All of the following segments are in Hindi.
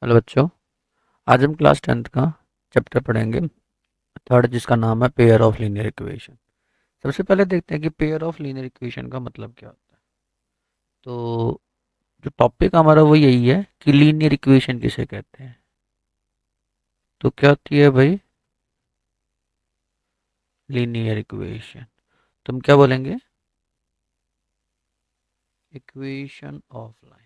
हेलो बच्चों। आज हम क्लास 10th का चैप्टर पढ़ेंगे, थर्ड, जिसका नाम है पेयर ऑफ लीनियर इक्वेशन। सबसे पहले देखते हैं कि पेयर ऑफ लीनियर इक्वेशन का मतलब क्या होता है। तो जो टॉपिक हमारा वो यही है कि लीनियर इक्वेशन किसे कहते हैं। तो क्या होती है भाई लीनियर इक्वेशन? तुम क्या बोलेंगे? Equation of line.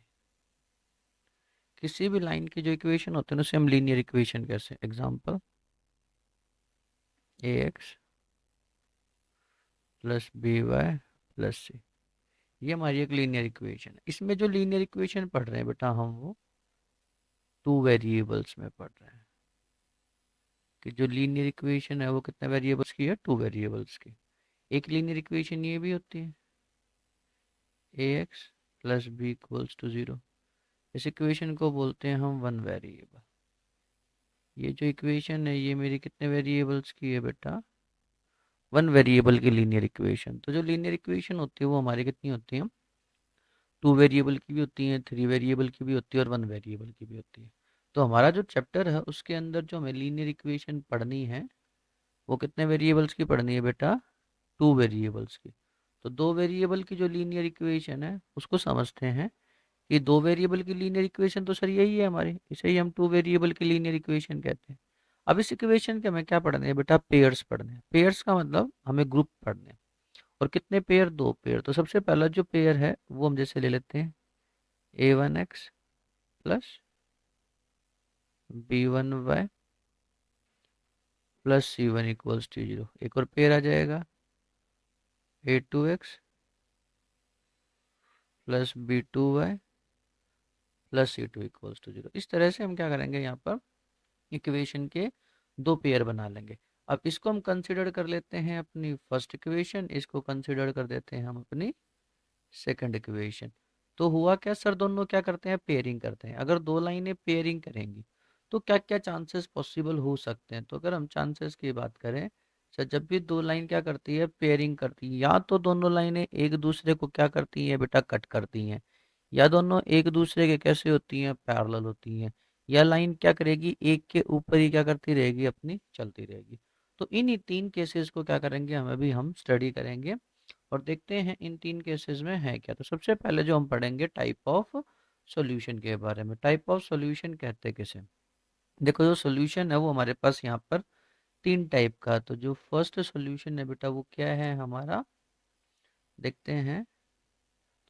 किसी भी लाइन की जो इक्वेशन होते हैं उसे हम लीनियर इक्वेशन कहते हैं। Example A X plus B Y plus C, ये हमारी एक लीनियर इक्वेशन है। इसमें जो लीनियर इक्वेशन पढ़ रहे हैं बेटा हम वो टू वेरिएबल्स में पढ़ रहे हैं कि जो लीनियर इक्वेशन है वो कितने वेरिएबल्स की है, टू वेरिएबल्स की। एक लीनियर इक्वेशन ये भी होती है A X plus B equals to zero. इस इक्वेशन को बोलते हैं हम वन वेरिएबल। ये जो इक्वेशन है ये मेरी कितने वेरिएबल्स की है बेटा, वन वेरिएबल की लीनियर इक्वेशन। तो जो लीनियर इक्वेशन होती है वो हमारी कितनी होती है, टू वेरिएबल की भी होती है, थ्री वेरिएबल की भी होती है और वन वेरिएबल की भी होती है। तो हमारा जो चैप्टर है उसके अंदर जो हमें लीनियर इक्वेशन पढ़नी है वो कितने वेरिएबल्स की पढ़नी है बेटा, टू वेरिएबल्स की। तो दो वेरिएबल की जो लीनियर इक्वेशन है उसको समझते हैं कि दो वेरिएबल की लीनियर इक्वेशन तो सर यही है हमारी, इसे ही हम टू वेरिएबल की लीनियर इक्वेशन कहते हैं। अब इस इक्वेशन के हमें क्या पढ़ने हैं बेटा, पेयर्स पढ़ने हैं। पेयर्स का मतलब हमें ग्रुप पढ़ने हैं। और कितने पेयर, दो पेयर। तो सबसे पहला जो पेयर है वो हम जैसे ले लेते हैं a1x plus b1y plus c1 equals to zero. एक और पेयर आ जाएगा a2x plus b2y plus c2 equals to zero. इस तरह से हम क्या करेंगे, यहाँ पर इक्वेशन के दो पेयर बना लेंगे। अब इसको हम कंसिडर कर लेते हैं अपनी फर्स्ट इक्वेशन, इसको कंसिडर कर देते हैं हम अपनी सेकंड इक्वेशन। तो हुआ क्या सर, दोनों क्या करते हैं, पेयरिंग करते हैं। अगर दो लाइनें पेयरिंग करेंगी तो क्या क्या चांसेस पॉसिबल हो सकते हैं। तो अगर हम चांसेस की बात करें, सर जब भी दो लाइन क्या करती है, पेयरिंग करती है, या तो दोनों लाइनें एक दूसरे को क्या करती हैं बेटा, कट करती हैं, या दोनों एक दूसरे के कैसे होती हैं, पैरेलल होती हैं, या लाइन क्या करेगी, एक के ऊपर ही क्या करती रहेगी, अपनी चलती रहेगी। तो इन ही तीन केसेस को क्या करेंगे, हम अभी हम स्टडी करेंगे और देखते हैं इन तीन केसेस में है क्या। तो सबसे पहले जो हम पढ़ेंगे टाइप ऑफ सॉल्यूशन के बारे में। टाइप ऑफ सॉल्यूशन कहते हैं किसे, देखो जो सॉल्यूशन है वो हमारे पास यहाँ पर तीन टाइप का। तो जो फर्स्ट सॉल्यूशन है बेटा वो क्या है हमारा, देखते हैं।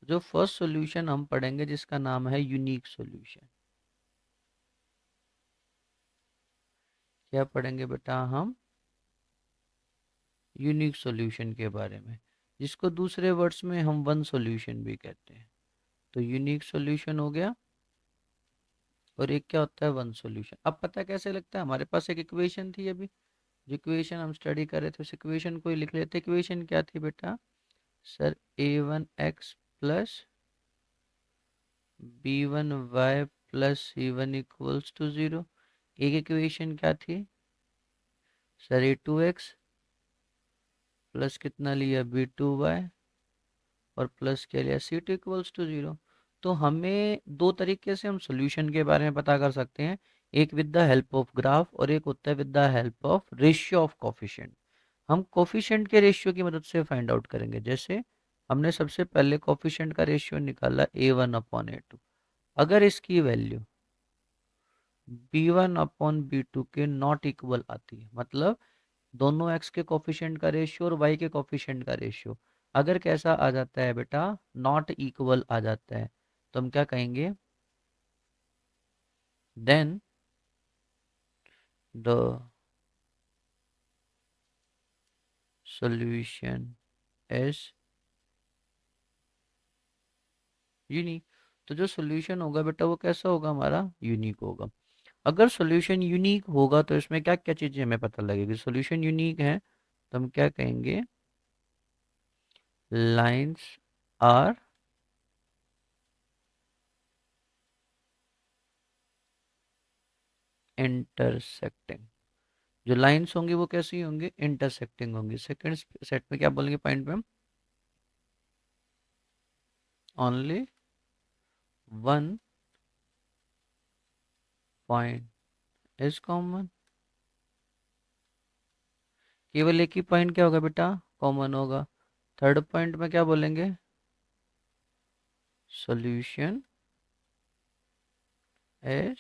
तो जो फर्स्ट सॉल्यूशन हम पढ़ेंगे जिसका नाम है यूनिक सॉल्यूशन। क्या पढ़ेंगे बेटा हम, यूनिक सॉल्यूशन के बारे में, जिसको दूसरे वर्ड्स में हम वन सॉल्यूशन भी कहते हैं। तो यूनिक सॉल्यूशन हो गया और एक क्या होता है, वन सॉल्यूशन। अब पता कैसे लगता है, हमारे पास एक इक्वेशन थी अभी, जो इक्वेशन हम स्टडी कर रहे थे उस इक्वेशन को ही लिख लेते। इक्वेशन क्या थी बेटा, sir a1x plus b1y plus c1 equals to zero. एक इक्वेशन क्या थी सर, a2x प्लस कितना लिया b2y और प्लस क्या लिया c2 इक्वल्स टू जीरो। तो हमें दो तरीके से हम सॉल्यूशन के बारे में पता कर सकते हैं, एक with the help of graph और एक होता है with the help of ratio of coefficient. हम कोफिशिएंट के रेशियो की मदद से फाइंड आउट करेंगे। जैसे हमने सबसे पहले कोफिशिएंट का रेशियो निकाला a1/a2। अगर इसकी वैल्यू b1/b2 के नॉट इक्वल आती है, मतलब दोनों x के कोफिशिएंट का रेशियो और y के कोफिशिएंट का रेशियो अगर कैसा आ जाता है बेटा, नॉट इक्वल आ जाता है, तो हम क्या कहेंगे, then the solution is unique. तो जो सॉल्यूशन होगा बेटा वो कैसा होगा, हमारा यूनिक होगा। अगर सॉल्यूशन यूनिक होगा तो इसमें क्या क्या चीजें हमें पता लगेगी, सॉल्यूशन यूनिक है तो हम क्या कहेंगे, लाइंस आर इंटरसेक्टिंग। जो लाइंस होंगी वो कैसी होंगी, इंटरसेक्टिंग होंगी। सेकंड सेट में क्या बोलेंगे, पॉइंट पे हम only one point is common, केवल एक ही पॉइंट क्या होगा बेटा, कॉमन होगा। थर्ड पॉइंट में क्या बोलेंगे, सॉल्यूशन इज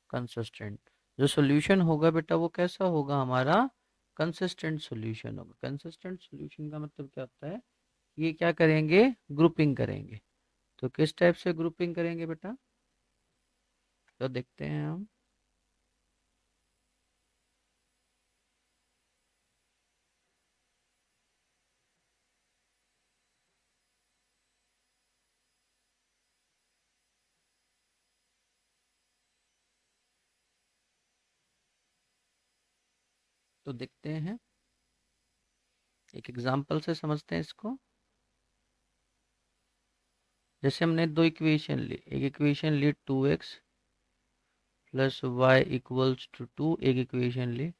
कंसिस्टेंट। जो सॉल्यूशन होगा बेटा वो कैसा होगा हमारा, कंसिस्टेंट सॉल्यूशन होगा। कंसिस्टेंट सॉल्यूशन का मतलब क्या होता है, ये क्या करेंगे, ग्रुपिंग करेंगे। तो किस टाइप से ग्रुपिंग करेंगे बेटा, तो देखते हैं हम। तो देखते हैं, एक एग्जांपल से समझते हैं इसको। जैसे हमने दो इक्वेशन ली, एक इक्वेशन ली 2x plus Y equals to 2, एक इक्वेशन ली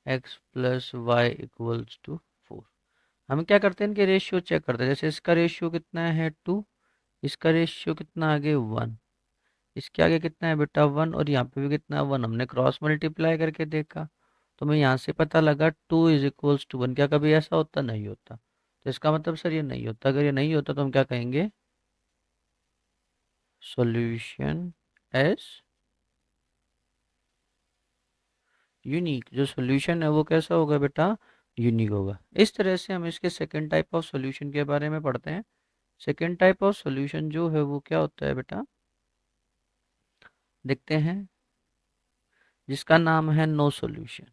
x plus Y equals to 4। हम क्या करते हैं, इनके रेशियो चेक करते हैं। जैसे इसका रेशियो कितना है 2, इसका रेशियो कितना आगे 1, इसके आगे कितना है बेटा 1, और यहाँ पे भी कितना है 1। हमने क्रॉस मल्टीप्लाई करके देखा, तो मैं यहाँ से पता लगा 2 इज इक्वल्स टू 1। क्या कभी ऐसा होता, नहीं होता। तो इसका मतलब सर ये नहीं होता। अगर ये नहीं होता तो हम क्या कहेंगे, सॉल्यूशन एज यूनिक। जो सॉल्यूशन है वो कैसा होगा बेटा, यूनिक होगा। इस तरह से हम इसके सेकंड टाइप ऑफ सॉल्यूशन के बारे में पढ़ते हैं। सेकंड टाइप ऑफ सॉल्यूशन जो है वो क्या होता है बेटा, देखते हैं, जिसका नाम है नो सॉल्यूशन।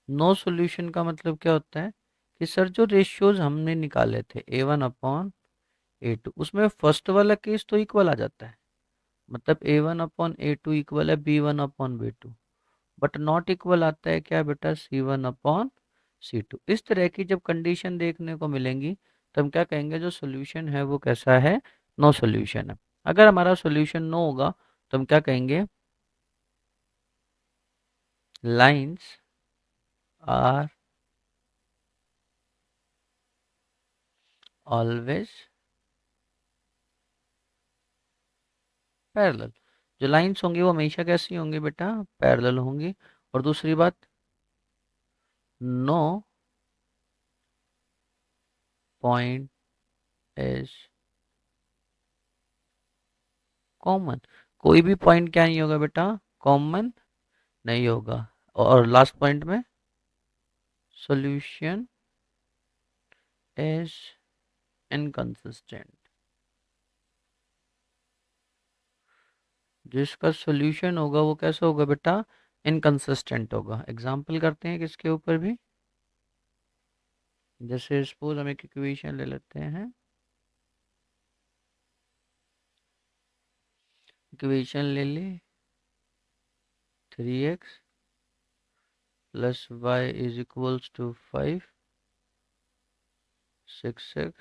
नो सॉल्यूशन का मतलब क्या होता है कि सर जो रेशियोज हमने निकाले थे A1/A2, उसमें फर्स्ट वाला केस तो इक्वल आ जाता है। मतलब A1/A2 इक्वल है B1/B2, बट नॉट इक्वल आता है क्या बेटा, C1/C2। इस तरह की जब कंडीशन देखने को मिलेंगी तो हम क्या कहेंगे, जो सोल्यूशन है वो कैसा है, नो सोल्यूशन है। अगर हमारा सोल्यूशन नो होगा तो हम क्या कहेंगे, लाइंस आर ऑलवेज पैरेलल। जो लाइंस होंगी वो हमेशा कैसी होंगी बेटा, पैरेलल होंगी। और दूसरी बात, नो पॉइंट इज कॉमन। कोई भी पॉइंट क्या नहीं होगा बेटा, कॉमन नहीं होगा। और लास्ट पॉइंट में, सॉल्यूशन इज इनकंसिस्टेंट। जिसका सॉल्यूशन होगा वो कैसा होगा बेटा, इनकंसिस्टेंट होगा। एग्जाम्पल करते हैं किसके ऊपर भी। जैसे सपोज हम एक इक्वेशन ले लेते हैं, इक्वेशन ले ली 3x plus Y is equals to 5, 6x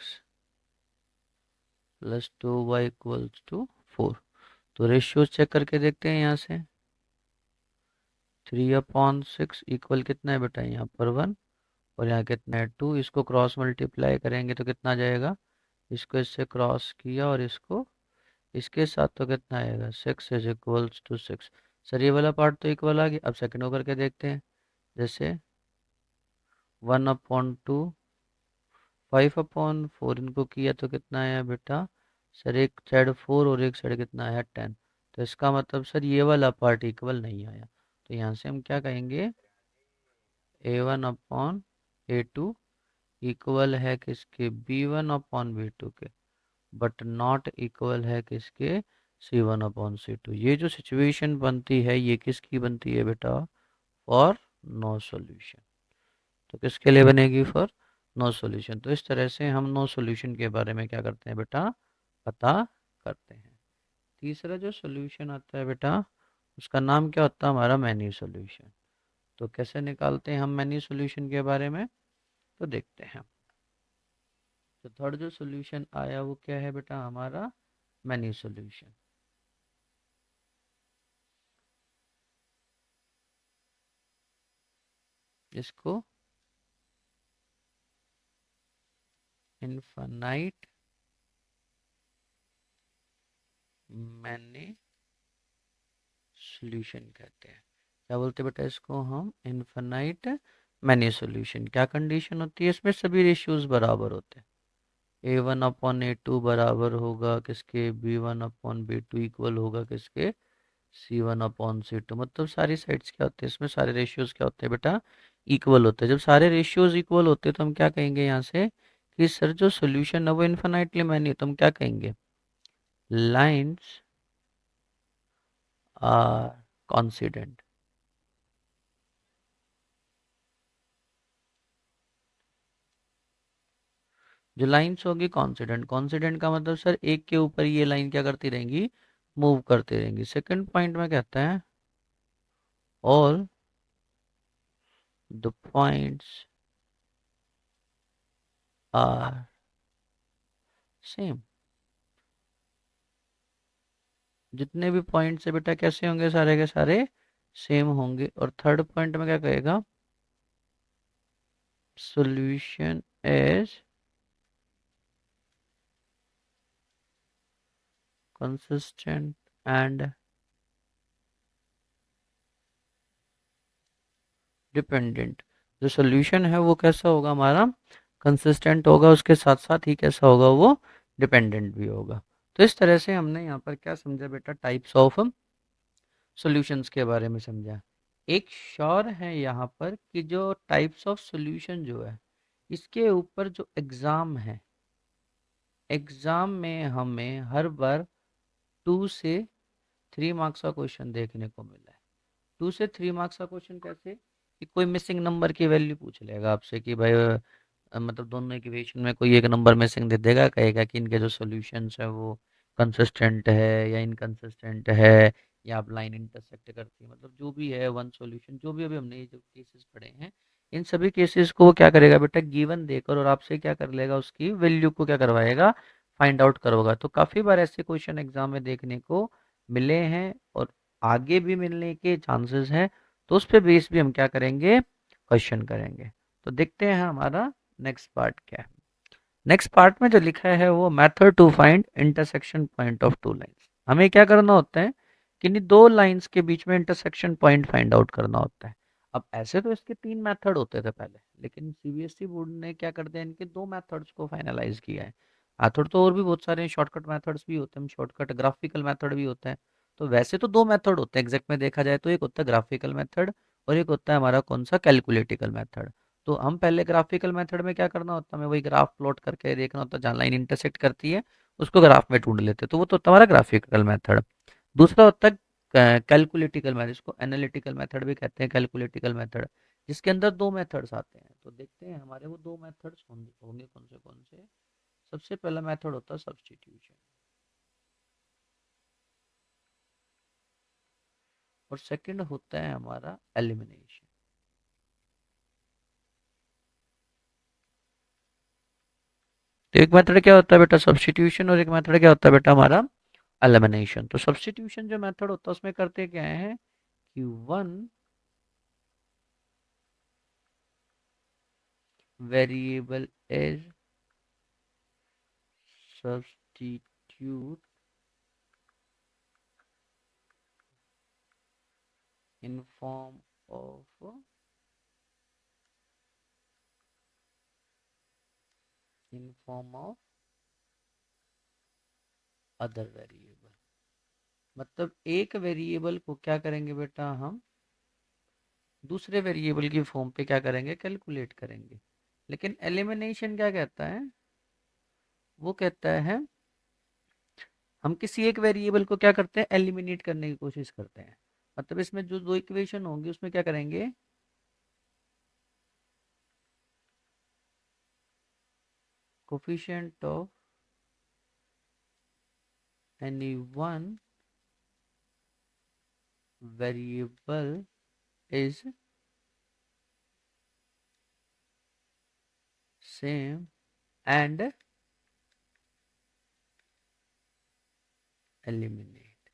plus 2y equals to 4। तो रेशियो चेक करके देखते हैं। यहाँ से 3/6 इक्वल कितना है बेटा, यहाँ पर 1, और यहाँ कितना है 2। इसको क्रॉस मल्टीप्लाई करेंगे तो कितना आ जाएगा, इसको इससे क्रॉस किया और इसको इसके साथ, तो कितना आएगा, 6 इज इक्वल्स टू 6। सर ये वाला पार्ट तो इक्वल आ गया। अब सेकंड होकर के देखते हैं। जैसे 1/2, 5/4 इनको किया तो कितना आया बेटा, सर एक साइड 4 और एक साइड कितना आया 10। तो इसका मतलब सर ये वाला पार्ट इक्वल नहीं आया। तो यहाँ से हम क्या कहेंगे, A1/A2 इक्वल है किसके, B1/B2 के, बट नॉट इक्वल है किसके, C1/C2। ये जो सिचुएशन बनती है ये किसकी बनती है बेटा, फॉर नो सॉल्यूशन। तो किसके लिए बनेगी, फॉर नो सॉल्यूशन। तो इस तरह से हम नो सॉल्यूशन के बारे में क्या करते हैं बेटा, पता करते हैं। तीसरा जो सॉल्यूशन आता है बेटा, उसका नाम क्या होता है हमारा, मैनी सॉल्यूशन। तो कैसे निकालते हैं हम मैनी सॉल्यूशन के बारे में, तो देखते हैं। तो थर्ड जो सॉल्यूशन आया वो क्या है बेटा हमारा, मैनी सॉल्यूशन। इसको इनफाइनाइट मैनी सॉल्यूशन कहते हैं। क्या बोलते हैं बेटा इसको हम? Infinite many solution. क्या कंडीशन होती है इसमें? सभी रेशियोज बराबर होते हैं। A1/A2 बराबर होगा किसके? B1/B2 इक्वल होगा किसके? C1/C2। मतलब सारी साइड्स क्या होते हैं इसमें? सारे रेशियोज क्या होते हैं बेटा? इक्वल होते हैं। जब सारे रेशियोज इक्वल होते हैं तो हम क्या कहेंगे यहाँ से कि सर जो सोल्यूशन है वो इन्फिनाइटली मैनी है। तो हम क्या कहेंगे? Lines are coincident. जो लाइन्स होगी कॉन्सिडेंट। कॉन्सिडेंट का मतलब सर एक के ऊपर ये लाइन क्या करती रहेंगी? मूव करती रहेंगी। सेकंड पॉइंट में कहता है all the points are same. जितने भी पॉइंट्स है बेटा कैसे होंगे? सारे के सारे सेम होंगे। और थर्ड पॉइंट में क्या कहेगा? Solution is consistent and dependent. जो सॉल्यूशन है वो कैसा होगा हमारा? कंसिस्टेंट होगा, उसके साथ साथ ही कैसा होगा वो? डिपेंडेंट भी होगा। तो इस तरह से हमने यहाँ पर क्या समझा बेटा? टाइप्स ऑफ सॉल्यूशंस के बारे में समझा। एक श्योर है यहाँ पर कि जो टाइप्स ऑफ सॉल्यूशन जो है इसके ऊपर जो एग्ज़ाम है, एग्ज़ाम में हमें हर बार 2 से 3 मार्क्स का क्वेश्चन देखने को मिला है। 2 से 3 मार्क्स का क्वेश्चन कैसे? कि कोई मिसिंग नंबर की वैल्यू पूछ लेगा आपसे कि भाई मतलब दोनों इक्वेशन में कोई एक नंबर मिसिंग दे देगा, कहेगा कि इनके जो सॉल्यूशंस है वो कंसिस्टेंट है या इनकंसिस्टेंट है, या आप लाइन इंटरसेक्ट करती है, मतलब जो भी है वन सॉल्यूशन, जो भी अभी हमने ये जो केसेस पढ़े हैं इन सभी केसेस को वो क्या करेगा बेटा? गिवन देकर और आपसे क्या कर लेगा? उसकी वैल्यू को क्या करवाएगा? फाइंड आउट करवाएगा। तो काफ़ी बार ऐसे क्वेश्चन एग्जाम में देखने को मिले हैं और आगे भी मिलने के चांसेस हैं। तो उस पे बेस भी हम क्या करेंगे? क्वेश्चन करेंगे। तो देखते हैं हमारा नेक्स्ट पार्ट क्या है। नेक्स्ट पार्ट में जो लिखा है वो method to find intersection point of two lines. हमें क्या करना होता है कि इन दो लाइंस के बीच में इंटरसेक्शन पॉइंट फाइंड आउट करना होता है। अब ऐसे तो इसके 3 मेथड होते थे पहले, लेकिन सीबीएसई बोर्ड ने क्या कर दिया? इनके 2 मेथड्स को फाइनलाइज किया है। मेथड तो और भी बहुत सारे शॉर्टकट मेथड्स भी होते हैं, शॉर्टकट ग्राफिकल मेथड भी होता है। तो वैसे तो 2 मेथड होते हैं एग्जैक्ट में देखा जाए तो, एक होता है ग्राफिकल मेथड और एक होता है हमारा कौन सा? कैलकुलेटिकल मेथड। तो हम पहले ग्राफिकल मेथड में क्या करना होता है? हमें वही ग्राफ प्लॉट करके देखना होता है, जहाँ लाइन इंटरसेक्ट करती है उसको ग्राफ में ढूंढ लेते हैं। तो वो तो हमारा ग्राफिकल मेथड। दूसरा होता है कैलकुलेटिकल मेथड, इसको एनालिटिकल मेथड भी कहते हैं, कैलकुलेटिकल मेथड, जिसके अंदर 2 मेथड्स आते हैं। तो देखते हैं हमारे वो 2 मेथड्स होंगे होंगे कौन से। सबसे पहला मेथड होता है सब्स्टिट्यूशन और सेकंड होता है हमारा एलिमिनेशन। तो एक मेथड क्या होता है बेटा? सब्स्टिट्यूशन। और एक मेथड क्या होता है बेटा? हमारा एलिमिनेशन। तो सब्स्टिट्यूशन जो मेथड होता है उसमें करते क्या है कि one variable is substitute in form of in form of other variable. मतलब एक वेरिएबल को क्या करेंगे बेटा? हम दूसरे वेरिएबल की फॉर्म पे क्या करेंगे? कैलकुलेट करेंगे। लेकिन एलिमिनेशन क्या कहता है? वो कहता है हम किसी एक वेरिएबल को क्या करते हैं? एलिमिनेट करने की कोशिश करते हैं। मतलब इसमें जो दो इक्वेशन होंगी उसमें क्या करेंगे? Coefficient of any one variable is same and eliminate.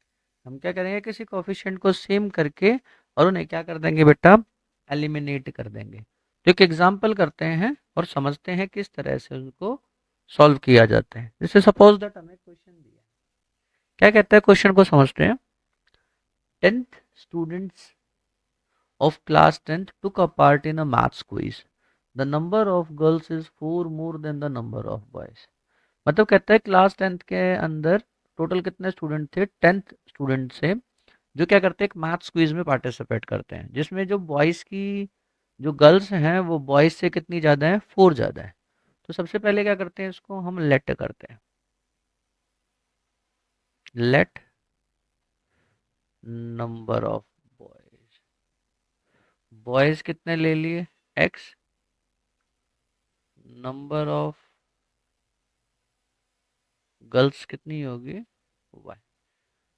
हम क्या करेंगे? किसी कोफिशिएंट को सेम करके और उन्हें क्या कर देंगे बेटा? एलिमिनेट कर देंगे। तो एक एग्जांपल करते हैं और समझते हैं किस तरह से उनको सॉल्व किया जाता है। जैसे सपोज दैट हमें क्वेश्चन दिया है, क्या कहता है क्वेश्चन को समझते हैं। 10th students of class 10th took a part in a maths quiz. The number of girls is 4 more than the number of boys. मतलब कहता है क्लास 10th के अंदर टोटल कितने स्टूडेंट थे, 10th स्टूडेंट से, जो क्या करते हैं एक मैथ्स क्विज में पार्टिसिपेट करते हैं, जिसमें जो बॉयज़ की जो गर्ल्स हैं वो बॉयज़ से कितनी ज़्यादा है, 4 ज़्यादा है। तो सबसे पहले क्या करते हैं, इसको हम लेट करते हैं। Let number of boys, boys कितने ले लिए, एक्स, नंबर ऑफ गर्ल्स कितनी होगी, वाई।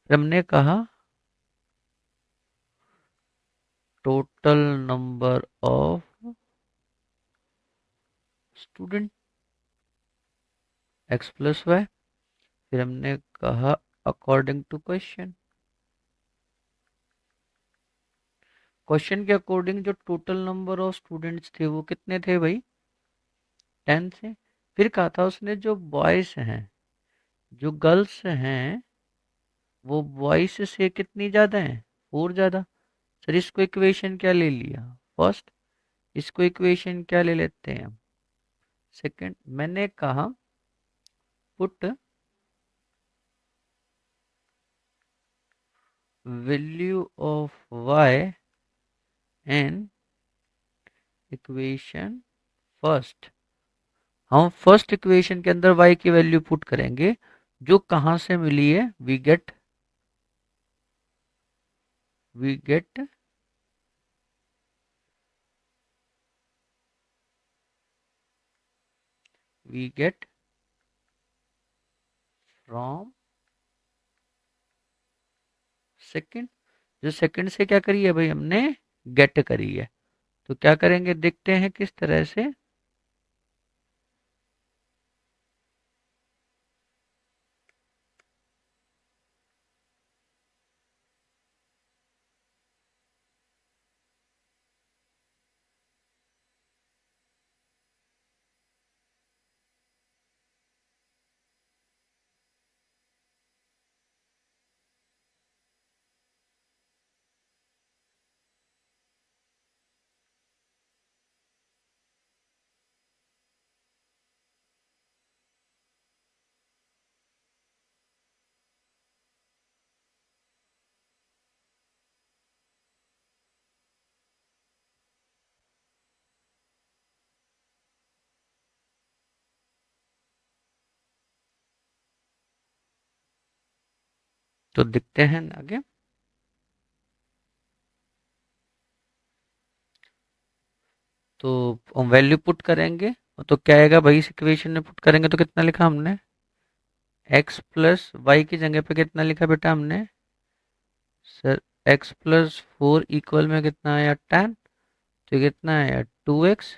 हमने कहा total number of student X plus Y. फिर हमने कहा अकॉर्डिंग टू क्वेश्चन, क्वेश्चन के अकॉर्डिंग जो टोटल नंबर ऑफ स्टूडेंट्स थे वो कितने थे भाई, 10 थे। फिर कहा था उसने जो बॉयज हैं, जो गर्ल्स हैं वो बॉयज से कितनी ज्यादा हैं, 4 ज्यादा। सर इसको इक्वेशन क्या ले लिया, फर्स्ट। इसको इक्वेशन क्या ले लेते हैं हम, सेकंड। मैंने कहा put value of y an equation first. हम फर्स्ट इक्वेशन के अंदर y की वैल्यू पुट करेंगे, जो कहां से मिली है, we get we get from second. जो सेकंड से क्या करी है भाई, हमने गेट करी है। तो क्या करेंगे, देखते हैं किस तरह से। तो दिखते हैं आगे। तो हम वैल्यू पुट करेंगे, तो क्या आएगा भाई, इस इक्वेशन में पुट करेंगे तो कितना लिखा हमने, x प्लस वाई की जगह पे कितना लिखा बेटा हमने, सर x+4 इक्वल में कितना आया, 10। तो कितना आया, 2x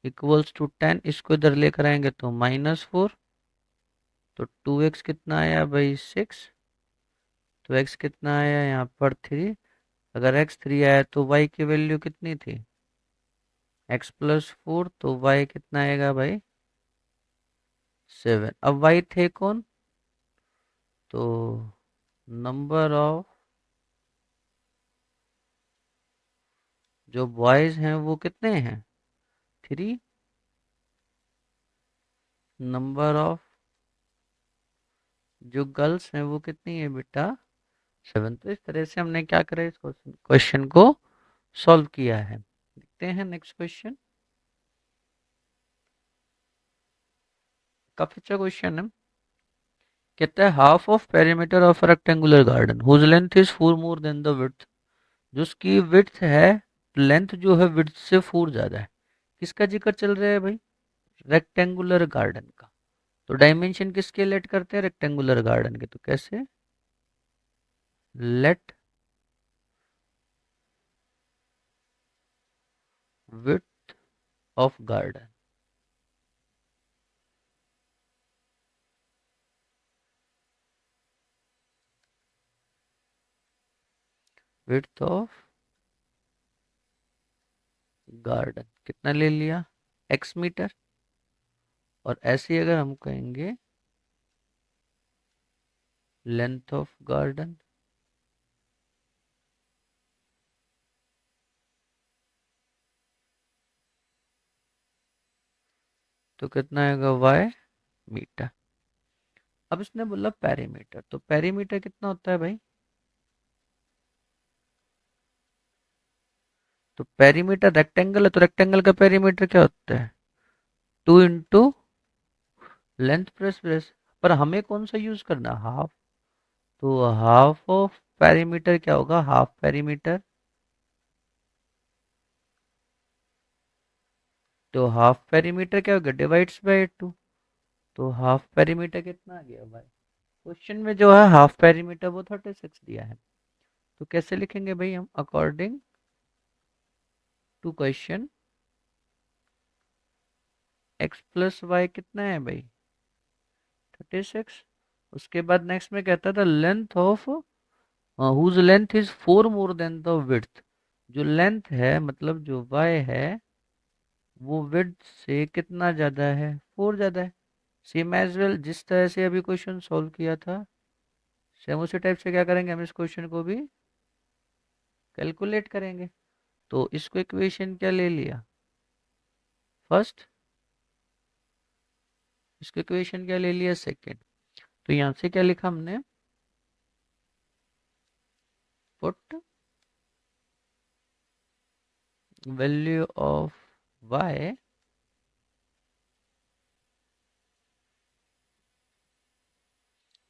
इक्वल्स टू 10। इसको इधर लेकर आएंगे तो -4। तो 2x कितना आया भाई, 6। तो x कितना आया यहाँ पर 3। अगर x 3 आया तो y की वैल्यू कितनी थी, x+4। तो y कितना आएगा भाई, 7। अब y थे कौन, तो नंबर ऑफ जो बॉयज हैं वो कितने हैं, 3। नंबर ऑफ जो गर्ल्स हैं वो कितनी है बेटा, 7। तो इस तरह से हमने क्या करा, इस क्वेश्चन को सॉल्व किया है। देखते हैं नेक्स्ट क्वेश्चन। काफी अच्छा क्वेश्चन है। कहता है half of perimeter of rectangular garden whose length is 4 more than the width. जो उसकी विड्थ है, लेंथ जो है विड्थ से 4 ज्यादा है। किसका जिक्र चल रहा है भाई, रेक्टेंगुलर गार्डन का। तो डायमेंशन किसके लेट करते हैं, रेक्टेंगुलर गार्डन के। तो कैसे, let width of garden, width of garden कितना ले लिया, x मीटर। और ऐसे ही अगर हम कहेंगे लेंथ ऑफ गार्डन, तो कितना आएगा y मीटर। अब इसने बोला पेरीमीटर, तो पेरीमीटर कितना होता है भाई? तो पेरीमीटर रेक्टेंगल है, तो रेक्टेंगल का पेरीमीटर क्या होता है? 2 इंटू लेंथ प्लस ब्रेथ। पर हमें कौन सा यूज करना, हाफ। तो हाफ ऑफ पेरीमीटर क्या होगा, हाफ पेरीमीटर। तो हाफ पेरीमीटर क्या होगा, डिवाइड्स बाय 2। तो हाफ पेरीमीटर कितना आ गया भाई? क्वेश्चन में जो है हाफ पेरीमीटर वो 36 दिया है। तो कैसे लिखेंगे भाई हम, according to question X plus Y कितना है भाई, 36। उसके बाद नेक्स्ट में कहता था length of whose length is 4 more than the width. जो लेंथ है मतलब जो वाई है वो विड्थ से कितना ज्यादा है, 4 ज्यादा है। सेम एज वेल जिस तरह से अभी क्वेश्चन सॉल्व किया था, सेम उसी टाइप से क्या करेंगे हम, इस क्वेश्चन को भी कैलकुलेट करेंगे। तो इसको इक्वेशन क्या ले लिया फर्स्ट, इसको इक्वेशन क्या ले लिया सेकेंड। तो यहाँ से क्या लिखा हमने, put value of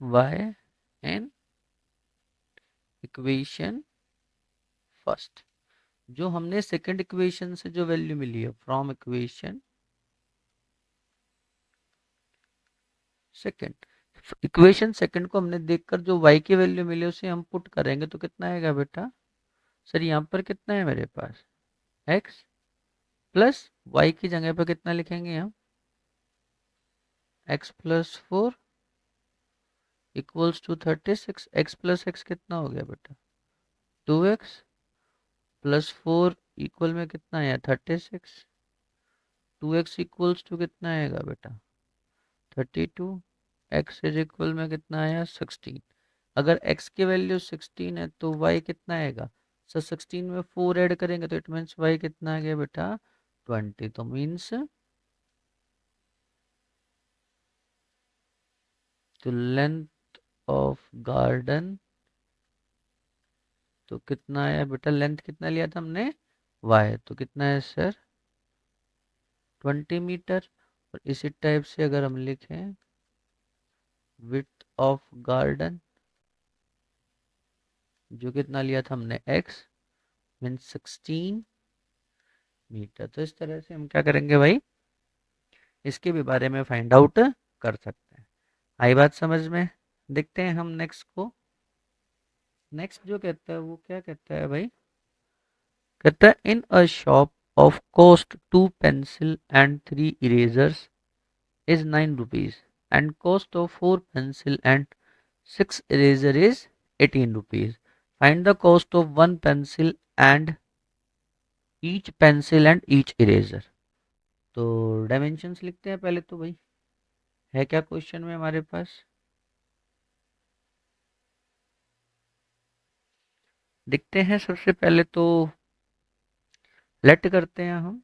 y in equation first. जो हमने सेकंड इक्वेशन से जो वैल्यू मिली है from equation second, equation second को हमने देखकर जो y की वैल्यू मिली उसे हम पुट करेंगे तो कितना आएगा बेटा? सर यहाँ पर कितना है मेरे पास, x प्लस वाई की जगह पर कितना लिखेंगे हम, x+4 equals to 36। x plus X कितना हो गया बेटा, 2x प्लस 4 इक्वल में कितना आया 36। 2x इक्वल्स टू कितना आएगा बेटा 32। x इज इक्वल में कितना आया 16। अगर x की वैल्यू 16 है तो y कितना आएगा सर, 16 में 4 ऐड करेंगे तो इट मीन्स y कितना आ गया बेटा 20। तो मीन्स तो लेंथ ऑफ गार्डन, तो कितना आया बेटा, लेंथ कितना लिया था हमने y, तो कितना है सर 20 मीटर। और इसी टाइप से अगर हम लिखें विड्थ ऑफ गार्डन, जो कितना लिया था हमने x मीन 16 मीटर। तो इस तरह से हम क्या करेंगे भाई, इसके भी बारे में फाइंड आउट कर सकते हैं। आई बात समझ में? देखते हैं हम नेक्स्ट को। नेक्स्ट जो कहता है वो क्या कहता है भाई, कहता है in a shop of cost 2 pencil and 3 erasers is 9 rupees and cost of 4 pencil and 6 eraser is 18 rupees. Find the cost of 1 pencil and each pencil and each eraser. तो डायमेंशंस लिखते हैं पहले तो भाई, है क्या क्वेश्चन में हमारे पास, दिखते हैं सबसे पहले तो लेट करते हैं हम,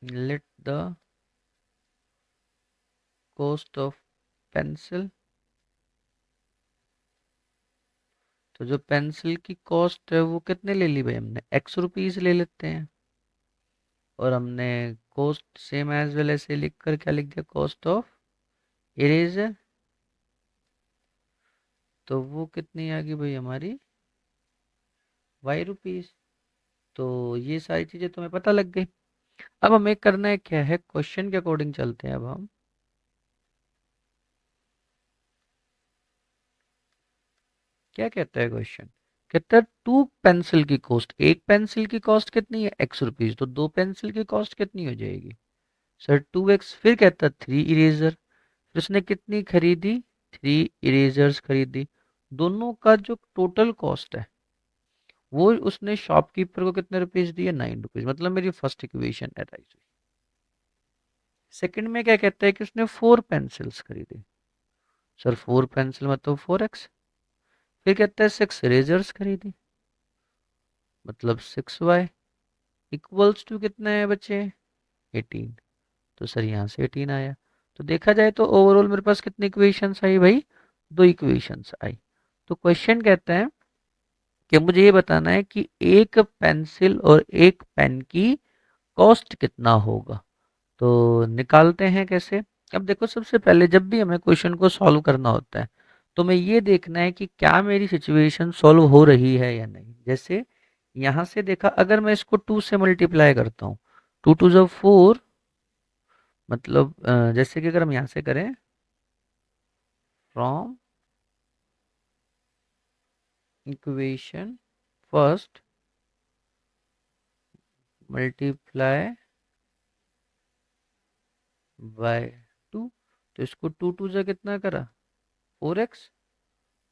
let the cost of pencil. तो जो पेंसिल की कॉस्ट है वो कितने ले ली भाई हमने, x रुपीज ले लेते हैं। और हमने कॉस्ट सेम एज वेल ऐसे लिख कर क्या लिख दिया, कॉस्ट ऑफ इरेजर। तो वो कितनी आ गई भाई हमारी, y रुपीज। तो ये सारी चीजें तुम्हें पता लग गई। अब हमें करना है क्या है, क्वेश्चन के अकॉर्डिंग चलते हैं अब हम। क्या कहता है क्वेश्चन, कहता है 2 पेंसिल की कॉस्ट, एक पेंसिल की कॉस्ट कितनी है x रुपीज, तो 2 पेंसिल की कॉस्ट कितनी हो जाएगी सर 2x। फिर कहता है 3 इरेजर, फिर उसने कितनी खरीदी, 3 इरेजर्स खरीदी। दोनों का जो टोटल कॉस्ट है वो उसने शॉपकीपर को कितने रुपीज दिए, 9 रुपीज, मतलब मेरी फर्स्ट इक्वेशन अराइज हुई। सेकंड में क्या कहता है कि उसने 4 पेंसिल्स खरीदी। सर 4 पेंसिल मतलब 4x। फिर कहता है 6 इरेजर्स खरीदी, मतलब 6y इक्वल्स टू कितना है बच्चे, 18। तो सर यहाँ से 18 आया। तो देखा जाए तो ओवरऑल मेरे पास कितनी इक्वेशंस आई भाई, 2 इक्वेशंस आई। तो क्वेश्चन कहता है कि मुझे ये बताना है कि एक पेंसिल और एक पेन की कॉस्ट कितना होगा। तो निकालते हैं कैसे। अब देखो सबसे पहले जब भी हमें क्वेश्चन को सॉल्व करना होता है तो मैं ये देखना है कि क्या मेरी सिचुएशन सॉल्व हो रही है या नहीं। जैसे यहाँ से देखा, अगर मैं इसको 2 से मल्टीप्लाई करता हूँ, 2 2 ज़ा 4, मतलब जैसे कि अगर हम यहाँ से करें from equation first multiply by 2, तो इसको 2 2 ज़ा कितना करा, 4x,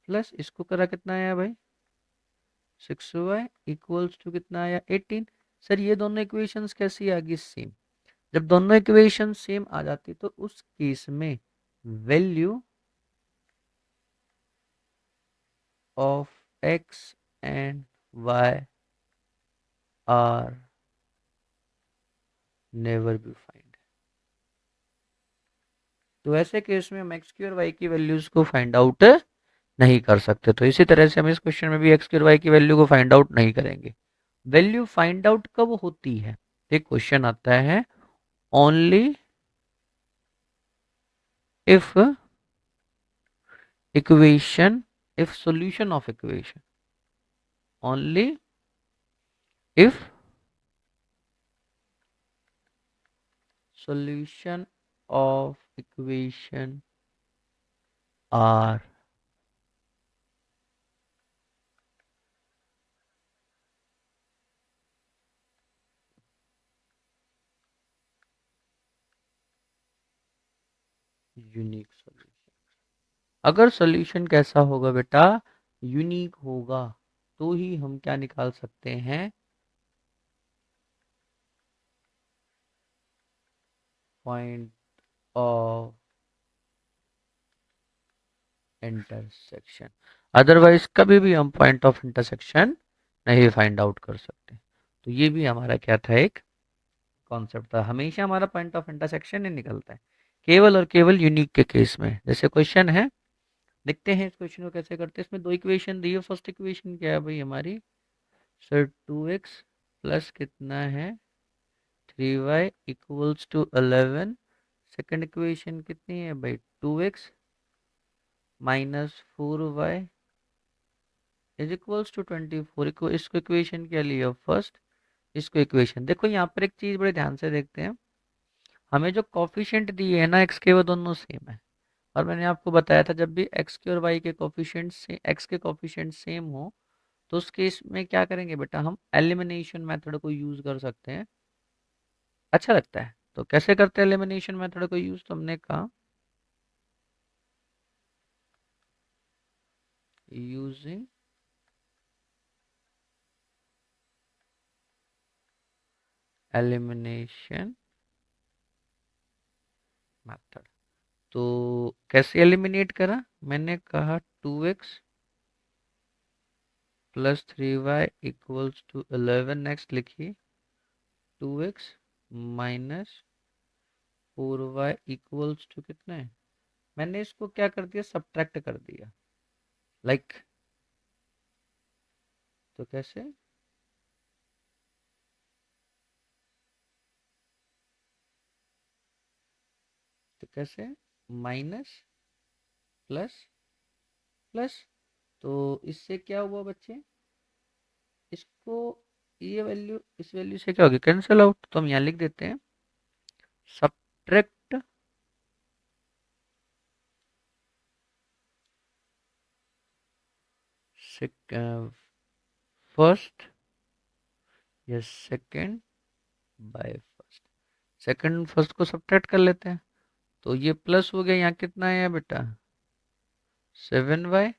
प्लस इसको करा कितना आया भाई, 6y इक्वल्स टू कितना आया, 18। सर ये दोनों इक्वेशंस कैसी आ गई, सेम। जब दोनों इक्वेशन सेम आ जाती तो उस केस में value of x and y are never be find. तो ऐसे केस में हम एक्स की और y की वैल्यूज को फाइंड आउट नहीं कर सकते। तो इसी तरह से हम इस क्वेश्चन में भी एक्स की और y की वैल्यू को फाइंड आउट नहीं करेंगे। वैल्यू फाइंड आउट कब होती है, एक क्वेश्चन आता है, only if equation, if solution of equation, only if solution of equation are unique solution. अगर सॉल्यूशन कैसा होगा बेटा, यूनिक होगा, तो ही हम क्या निकाल सकते हैं, पॉइंट ऑफ इंटरसेक्शन। अदरवाइज कभी भी हम पॉइंट ऑफ इंटरसेक्शन नहीं फाइंड आउट कर सकते। तो ये भी हमारा क्या था, एक कॉन्सेप्ट था। हमेशा हमारा पॉइंट ऑफ इंटरसेक्शन ही निकलता है, केवल और केवल यूनिक के केस में। जैसे क्वेश्चन है, देखते हैं इस क्वेश्चन को कैसे करते हैं। इसमें दो इक्वेशन दी है। फर्स्ट इक्वेशन क्या है भाई हमारी, सर 2x प्लस कितना है, 3y equals to 11। Second equation कितनी है भाई, 2x minus 4y is equals to 24। इसको इक्वेशन क्या लिया फर्स्ट, इसको इक्वेशन। देखो यहाँ पर एक चीज बड़े ध्यान से देखते हैं, हमें जो कॉफिशिएंट दिए है ना एक्स के, वो दोनों सेम है। और मैंने आपको बताया था जब भी एक्स के और वाई के कॉफिशिएंट से एक्स के कॉफिशिएंट सेम हो तो उस केस में क्या करेंगे बेटा, हम एलिमिनेशन मेथड को यूज कर सकते हैं। अच्छा लगता है। तो कैसे करते हैं एलिमिनेशन मेथड को यूज, तो हमने कहा यूजिंग एलिमिनेशन मेथड। तो कैसे एलिमिनेट करा, मैंने कहा 2x plus 3y equals to 11। Next लिखिए 2x minus 4y equals to कितना है, मैंने इसको क्या कर दिया, सब्ट्रैक्ट कर दिया। लाइक तो कैसे, तो कैसे, माइनस प्लस प्लस। तो इससे क्या हुआ बच्चे, इसको ये वैल्यू इस वैल्यू से क्या होगी, कैंसिल आउट। तो हम यहाँ लिख देते हैं सब्ट्रैक्ट फर्स्ट या second by first. Second first को सब्ट्रैक्ट कर लेते हैं, तो ये प्लस हो गया, यहाँ कितना है बेटा 7y,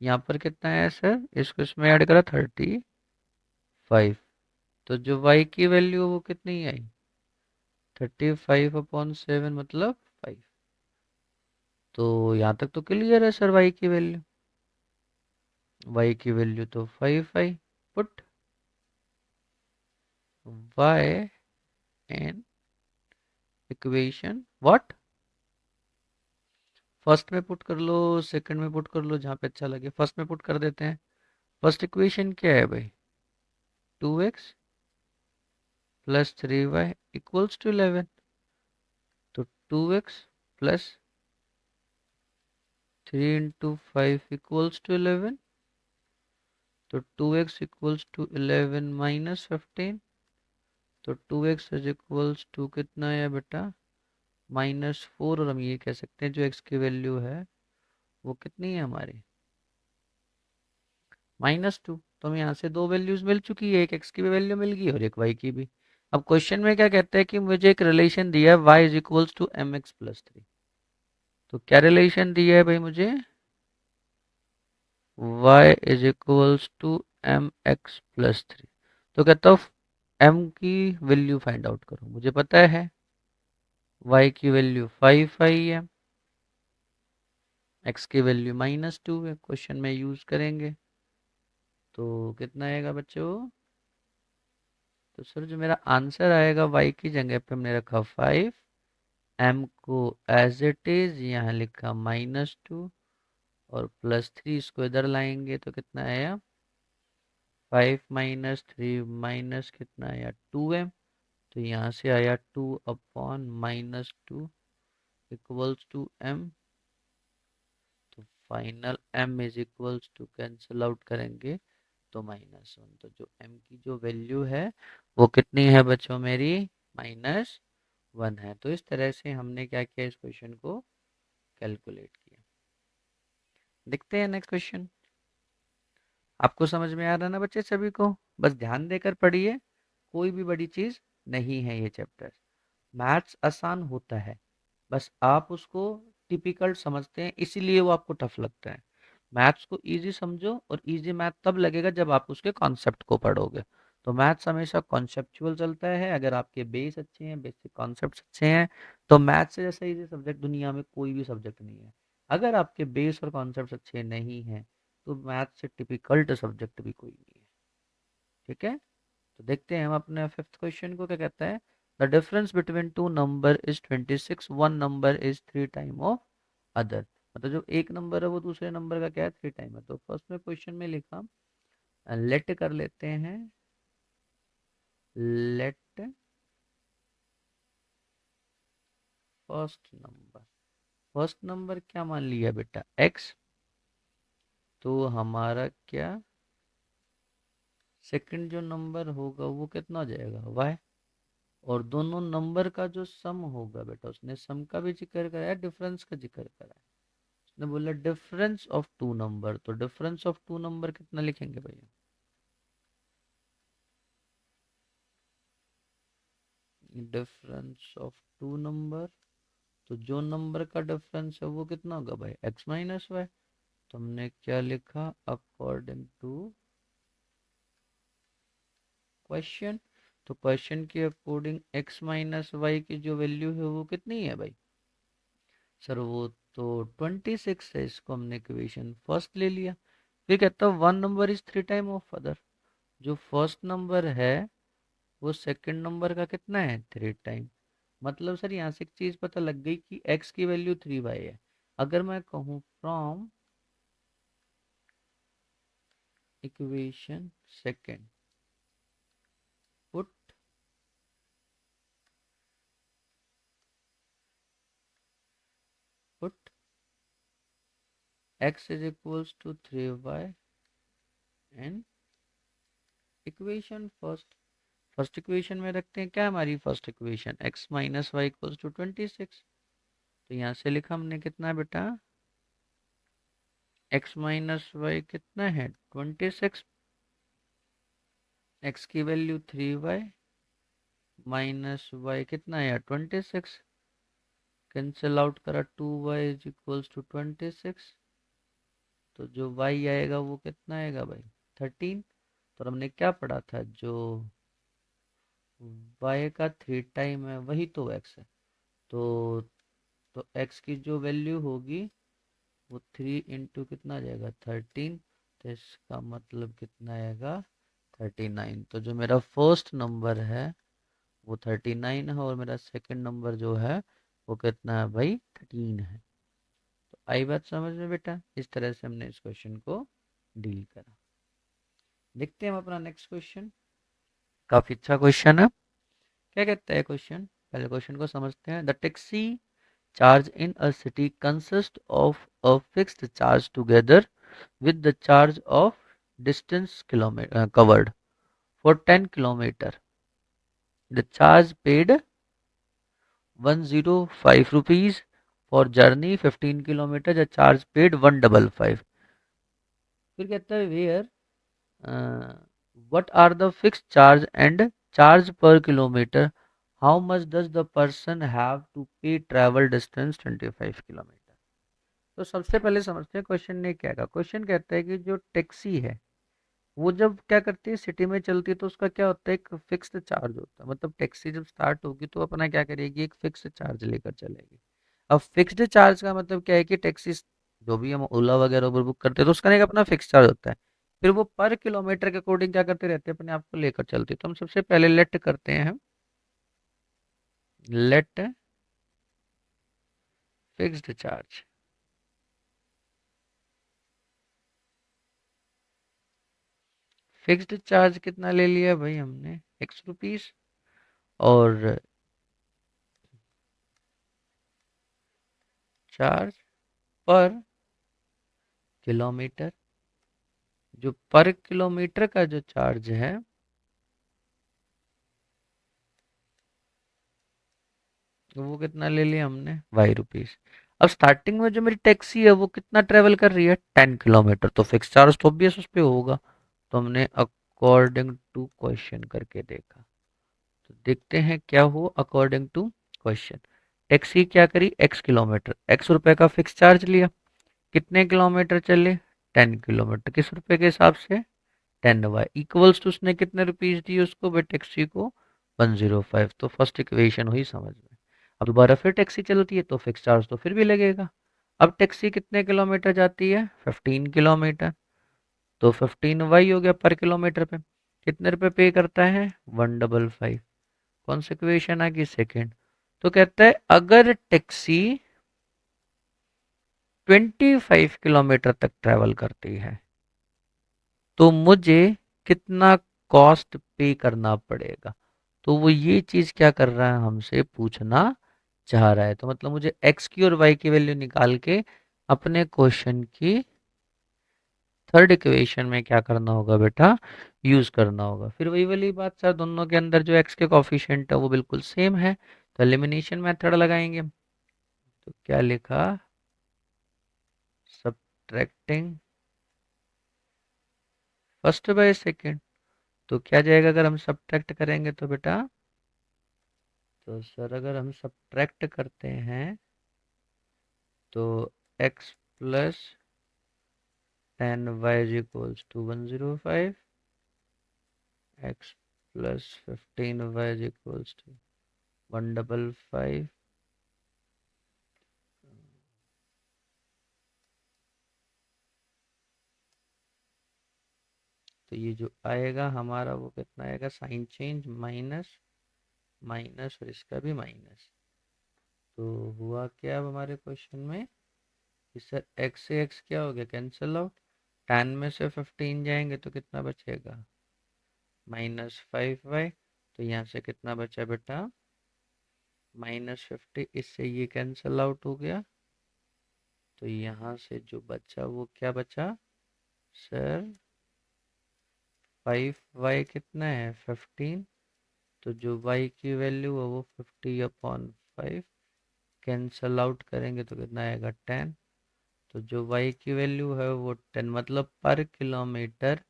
यहाँ पर कितना है सर, इसको इसमें ऐड करा 30, 5। तो जो y की वैल्यू वो कितनी आई? 35/7 मतलब 5। तो यहाँ तक तो क्लियर है सर, y की वैल्यू, y की वैल्यू तो 5 आई। Put y in equation what, first में पुट कर लो, सेकंड में पुट कर लो, जहाँ पे अच्छा लगे। फर्स्ट में पुट कर देते हैं। फर्स्ट इक्वेशन क्या है भाई? 2x plus 3y equals to 11। तो 2x प्लस 3 × 5 इक्वल्स टू 11। तो 2x इक्वल्स टू 11 माइनस 15। तो 2x इज इक्वल्स टू कितना है बेटा? -4। और हम ये कह सकते हैं जो x की वैल्यू है वो कितनी है हमारी? -2। तो हमें यहाँ से दो वैल्यूज मिल चुकी है, एक x की भी वैल्यू मिल गई और एक y की भी। अब क्वेश्चन में क्या कहते हैं कि मुझे एक रिलेशन दिया है y is equals to mx+3। तो क्या रिलेशन दिया है भाई मुझे? y is equals to mx+3। तो कहता हूँ m की वैल्यू फाइंड आउट करो। मुझे पता है y की वैल्यू 5 आई है, x की वैल्यू -2 है, क्वेश्चन में यूज करेंगे। तो कितना आएगा बच्चों? तो सर जो मेरा आंसर आएगा y की जगह पे हमने रखा 5, m को एज इट इज यहाँ लिखा -2 और +3 इसको इधर लाएंगे तो कितना आया? 5 - 3 माइनस कितना आया? 2m। तो यहाँ से आया 2/-2 इक्वल्स टू m। तो final m is equals to, cancel out करेंगे तो -1। तो जो m की जो वैल्यू है वो कितनी है बच्चों मेरी? -1 है। तो इस तरह से हमने क्या किया, इस क्वेश्चन को कैलकुलेट किया। देखते हैं नेक्स्ट क्वेश्चन। आपको समझ में आ रहा है ना बच्चे सभी को? बस ध्यान देकर पढ़िए, कोई भी बड़ी चीज नहीं है ये चैप्टर। मैथ्स आसान होता है, बस आप उसको टिपिकल समझते हैं इसीलिए वो आपको टफ लगता है। मैथ्स को इजी समझो, और इजी मैथ तब लगेगा जब आप उसके कॉन्सेप्ट को पढ़ोगे। तो मैथ्स हमेशा कॉन्सेप्चुअल चलता है। अगर आपके बेस अच्छे हैं, बेसिक कॉन्सेप्ट्स अच्छे हैं, तो मैथ्स से जैसा इजी सब्जेक्ट दुनिया में कोई भी सब्जेक्ट नहीं है। अगर आपके बेस और कॉन्सेप्ट्स अच्छे नहीं हैं, तो मैथ्स से टिपिकल्ट सब्जेक्ट भी कोई नहीं है। ठीक है, तो देखते हैं हम अपने फिफ्थ क्वेश्चन को क्या कहता है। The difference between two number is 26, one number is 3 time of other. मतलब जो एक नंबर है वो दूसरे नंबर का क्या है? 3 टाइम है। तो फर्स्ट में क्वेश्चन में लिखा, लेट कर लेते हैं, लेट फर्स्ट नंबर क्या मान लिया बेटा? x। तो हमारा क्या सेकंड जो नंबर होगा वो कितना हो जाएगा? y। और दोनों नंबर का जो सम होगा बेटा, उसने सम का भी जिक्र करा है, डिफरेंस का जिक्र करा है। उसने बोला डिफरेंस ऑफ टू नंबर। तो डिफरेंस ऑफ टू नंबर कितना लिखेंगे भैया? डिफरेंस ऑफ टू नंबर, तो जो नंबर का डिफरेंस है वो कितना होगा भाई? x - y। तो हमने क्या लिखा? According to question. तो क्वेश्चन के अकॉर्डिंग x - y की जो वैल्यू है वो कितनी है भाई? सर वो तो 26 है। इसको हमने इक्वेशन फर्स्ट ले लिया। फिर कहता है one number is 3 time of other. जो फर्स्ट नंबर है वो सेकंड नंबर का कितना है? 3 टाइम। मतलब सर यहाँ से एक चीज पता लग गई कि x की वैल्यू 3y है। अगर मैं कहूँ from equation second put put x is equals to 3y and equation first. First equation में रखते हैं क्या हमारी first equation? x - y equals to 26। तो यहाँ से लिखा हमने कितना बेटा? x - y कितना है? 26। x की वैल्यू 3y -y कितना है? 26। कैंसिल आउट करा, 2y इज इक्वल्स टू 26। तो जो y आएगा वो कितना आएगा भाई? 13। तो हमने क्या पढ़ा था, जो y का 3 टाइम है वही तो x है। तो x की जो वैल्यू होगी वो 3 इंटू कितना आ जाएगा 13। तो इसका मतलब कितना आएगा 39। तो जो मेरा फर्स्ट नंबर है वो 39 है, और मेरा सेकंड नंबर जो है वो कितना है भाई 13 है। तो आई बात समझ में बेटा, इस तरह से हमने इस क्वेश्चन को डील करा। देखते हैं हम अपना नेक्स्ट क्वेश्चन। काफी अच्छा क्वेश्चन है। क्या कहता है क्वेश्चन, पहले क्वेश्चन को समझते हैं। The taxi charge in a city consists of a fixed charge together with the charge of distance kilometer covered for 10 kilometer. The charge paid 105 rupees for journey 15 kilometer. The charge paid 155. फिर कहता है where what are the fixed charge and charge per kilometer? How much does the person have to pay travel distance 25 kilometer? तो सबसे पहले समझते हैं क्वेश्चन ने क्या कहा। क्वेश्चन कहता है कि जो टैक्सी है वो जब क्या करती है सिटी में चलती है तो उसका क्या होता है, एक फिक्स्ड चार्ज होता है। मतलब टैक्सी जब स्टार्ट होगी तो अपना क्या करेगी, एक फिक्स्ड चार्ज लेकर चलेगी। अब फिक्स्ड चार्ज का मतलब क्या है कि टैक्सी जो भी हम ओला वगैरह उबर बुक करते हैं तो उसका एक अपना फिक्स चार्ज होता है। फिर वो पर किलोमीटर के अकॉर्डिंग क्या करते रहते हैं, अपने आप को लेकर चलती है। तो हम सबसे पहले लेट करते हैं, let fixed charge. Fixed charge कितना ले लिया भाई हमने, X रुपीस। और चार्ज पर किलोमीटर, जो पर किलोमीटर का जो चार्ज है वो कितना ले लिया हमने, Y रुपीस। अब स्टार्टिंग में जो मेरी टैक्सी है वो कितना ट्रेवल कर रही है 10 किलोमीटर, तो फिक्स चार्ज तो ऑब्वियस उस पे होगा। तो हमने अकॉर्डिंग टू क्वेश्चन करके देखा। तो देखते हैं क्या हुआ अकॉर्डिंग टू क्वेश्चन। टैक्सी क्या करी, X किलोमीटर, X रुपए का फिक्स चार्ज लिया। कितने किलोमीटर चले, 10 किलोमीटर। किस रुपए के हिसाब से, 10y इक्वल्स टू उसने कितने रुपीज दिए उसको भाई टैक्सी को, 105। तो फर्स्ट इक्वेशन हुई समझ में। अब दोबारा फिर टैक्सी चलती है तो फिक्स चार्ज तो फिर भी लगेगा। अब टैक्सी कितने किलोमीटर जाती है, 15 किलोमीटर। तो 15y हो गया पर किलोमीटर पे। कितने रुपए पे करता है, 155। कौन सी इक्वेशन आ गई, सेकेंड। तो कहता है अगर टैक्सी 25 किलोमीटर तक ट्रेवल करती है तो मुझे कितना कॉस्ट पे करना पड़ेगा। तो वो ये चीज क्या कर रहा है, हमसे पूछना चाह रहा है। तो मतलब मुझे एक्स की और वाई की वैल्यू निकाल के अपने क्वेश्चन की थर्ड इक्वेशन में क्या करना होगा बेटा, यूज करना होगा। फिर वही वाली बात सर, दोनों के अंदर जो एक्स के कॉफिशिएंट है वो बिल्कुल सेम है, तो एलिमिनेशन मेथड लगाएंगे। तो क्या लिखा, सब्ट्रैक्टिंग फर्स्ट बाय सेकेंड। तो क्या जाएगा अगर हम सब्ट्रैक्ट करेंगे तो बेटा, तो सर अगर हम सब्ट्रैक्ट करते हैं तो x plus 10y is equals to 105, x plus 15y is equals to 155। तो ये जो आएगा हमारा वो कितना आएगा, साइन चेंज माइनस माइनस और इसका भी माइनस। तो हुआ क्या अब हमारे क्वेश्चन में कि सर x से x क्या हो गया, कैंसिल आउट। 10 में से 15 जाएंगे तो कितना बचेगा, -5y। तो यहाँ से कितना बचा बेटा, -50। इससे ये कैंसिल आउट हो गया। तो यहाँ से जो बचा वो क्या बचा सर, 5y कितना है 15। तो जो y की वैल्यू है वो 50/5। कैंसल आउट करेंगे तो कितना आएगा 10। तो जो y की वैल्यू है वो 10, मतलब पर किलोमीटर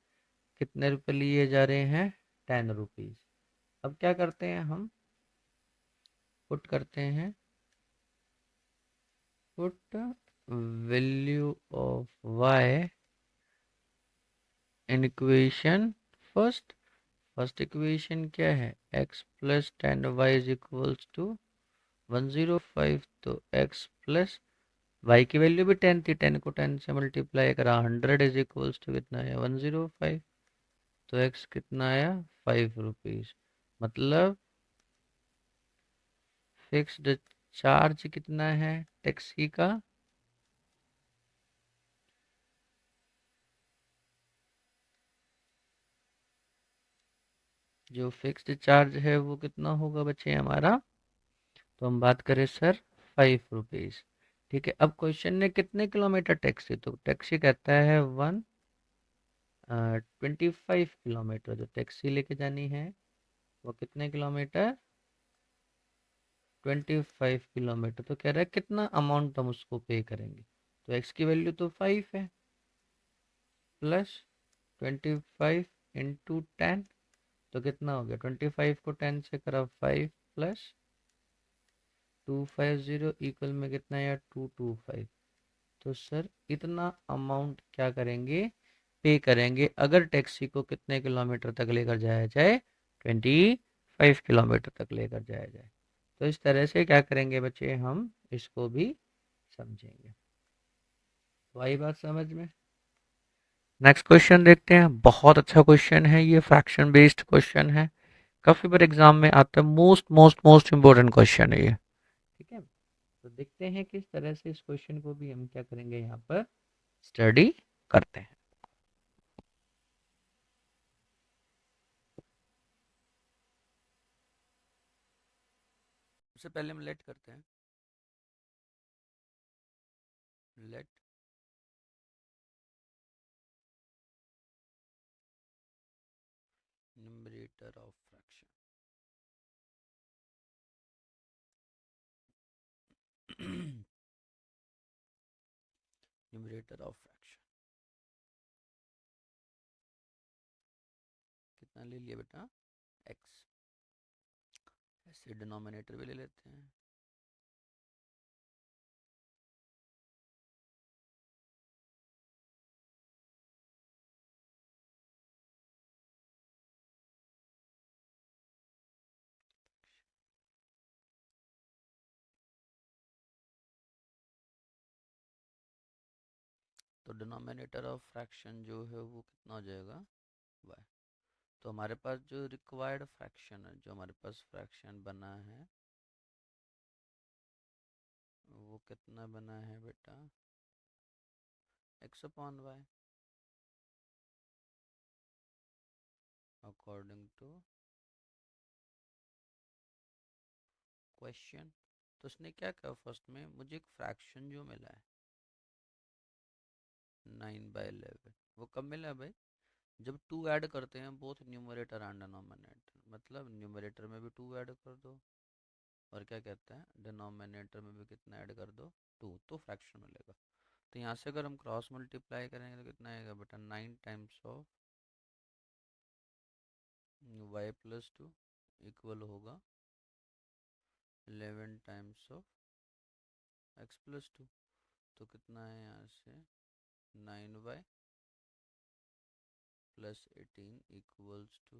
कितने रुपए लिए जा रहे हैं, 10 रुपीज। अब क्या करते हैं हम, पुट करते हैं, put value of y in equation first equation क्या है, x plus 10y is equals to 105, तो x प्लस y की वैल्यू भी 10 थी, 10 को 10 से मल्टीप्लाई करा, 100 इज इक्वल्स टू कितना है 105, तो x कितना आया 5 रुपीज। मतलब फिक्स्ड चार्ज कितना है टैक्सी का, जो फिक्स्ड चार्ज है वो कितना होगा बच्चे हमारा, तो हम बात करें सर 5 रुपीज। ठीक है, अब क्वेश्चन ने कितने किलोमीटर टैक्सी, तो टैक्सी कहता है 25 किलोमीटर जो टैक्सी लेके जानी है, वो कितने किलोमीटर 25 किलोमीटर। तो कह रहा है कितना अमाउंट हम उसको पे करेंगे, तो एक्स की वैल्यू तो 5 है, प्लस 25 इंटू 10, तो कितना हो गया 25 को 10 से करा 5 प्लस 250 इक्वल में कितना है 225। तो सर इतना अमाउंट क्या करेंगे, पे करेंगे अगर टैक्सी को कितने किलोमीटर तक लेकर जाया जाए, 25 किलोमीटर तक लेकर जाया जाए। तो इस तरह से क्या करेंगे बच्चे, हम इसको भी समझेंगे। तो आई बात समझ में। नेक्स्ट क्वेश्चन देखते हैं, बहुत अच्छा क्वेश्चन है ये, फ्रैक्शन बेस्ड क्वेश्चन है, काफी बार एग्जाम में आता है, most most most important question है ये। ठीक है, तो देखते हैं किस तरह से इस क्वेश्चन को भी हम क्या करेंगे यहाँ पर स्टडी करते हैं। सबसे पहले हम लेट करते हैं, let numerator of fraction numerator of fraction कितना ले लिया बेटा x, ऐसे डिनोमिनेटर भी ले लेते हैं, तो डिनोमिनेटर ऑफ फ्रैक्शन जो है वो कितना हो जाएगा y। तो हमारे पास जो रिक्वायर्ड फ्रैक्शन है, जो हमारे पास फ्रैक्शन बना है वो कितना बना है बेटा x upon y, according to question. तो उसने क्या कहा, फर्स्ट में मुझे एक फ्रैक्शन जो मिला है 9/11, वो कब मिला है भाई, जब टू ऐड करते हैं बोथ न्यूमरेटर एंड डिनोमिनेटर, मतलब न्यूमरेटर में भी टू ऐड कर दो और क्या कहते हैं डिनोमिनेटर में भी कितना ऐड कर दो 2, तो फ्रैक्शन मिलेगा। तो यहाँ से अगर हम क्रॉस मल्टीप्लाई करेंगे तो कितना आएगा बेटा 9 टाइम्स ऑफ y+2 इक्वल होगा 11 टाइम्स ऑफ x+2। तो कितना है यहाँ से 9y+18 equals to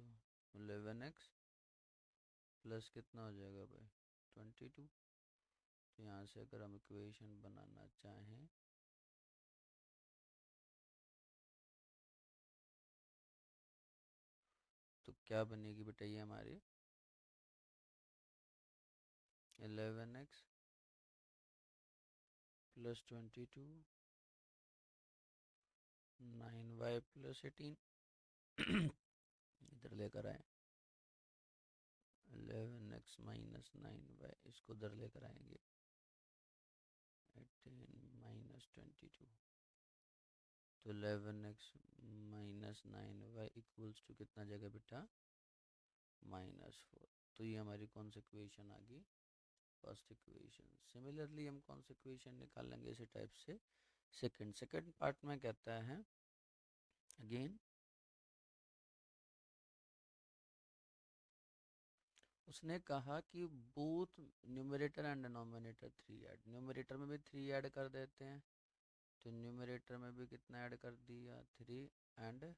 11x plus कितना हो जाएगा भाई 22। तो यहाँ से अगर हम इक्वेशन बनाना चाहें तो क्या बनेगी बेटा ये हमारी 11x प्लस 22 9y+18 इधर लेकर आए 11x माइनस 9y, इसको उधर लेकर आएंगे 18 माइनस 22, तो 11x minus 9y equals to कितना जगह बेटा -4। तो ये हमारी कौन सी इक्वेशन आ गई, फर्स्ट इक्वेशन। सिमिलरली हम कौन सी इक्वेशन निकालेंगे इसी टाइप से सेकंड पार्ट में कहता है अगेन, उसने कहा कि both numerator and denominator 3 add, numerator में भी 3 ऐड कर देते हैं, तो न्यूमरेटर में भी कितना ऐड कर दिया 3 एंड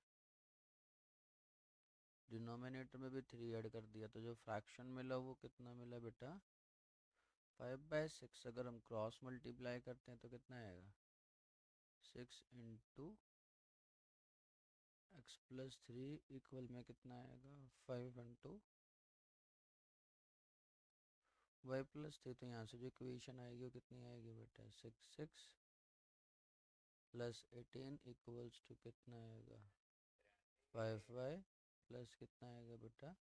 डिनोमिनेटर में भी 3 ऐड कर दिया, तो जो फ्रैक्शन मिला वो कितना मिला बेटा, 5/6। अगर हम क्रॉस मल्टीप्लाई करते हैं तो कितना आएगा, 6 इंटू x+3 इक्वल में कितना आएगा, 5 इंटू y+3। तो यहाँ से जो इक्वेशन आएगी वो कितनी आएगी बेटा, 6 + 18 इक्वल्स टू कितना आएगा, 5y प्लस कितना आएगा बेटा,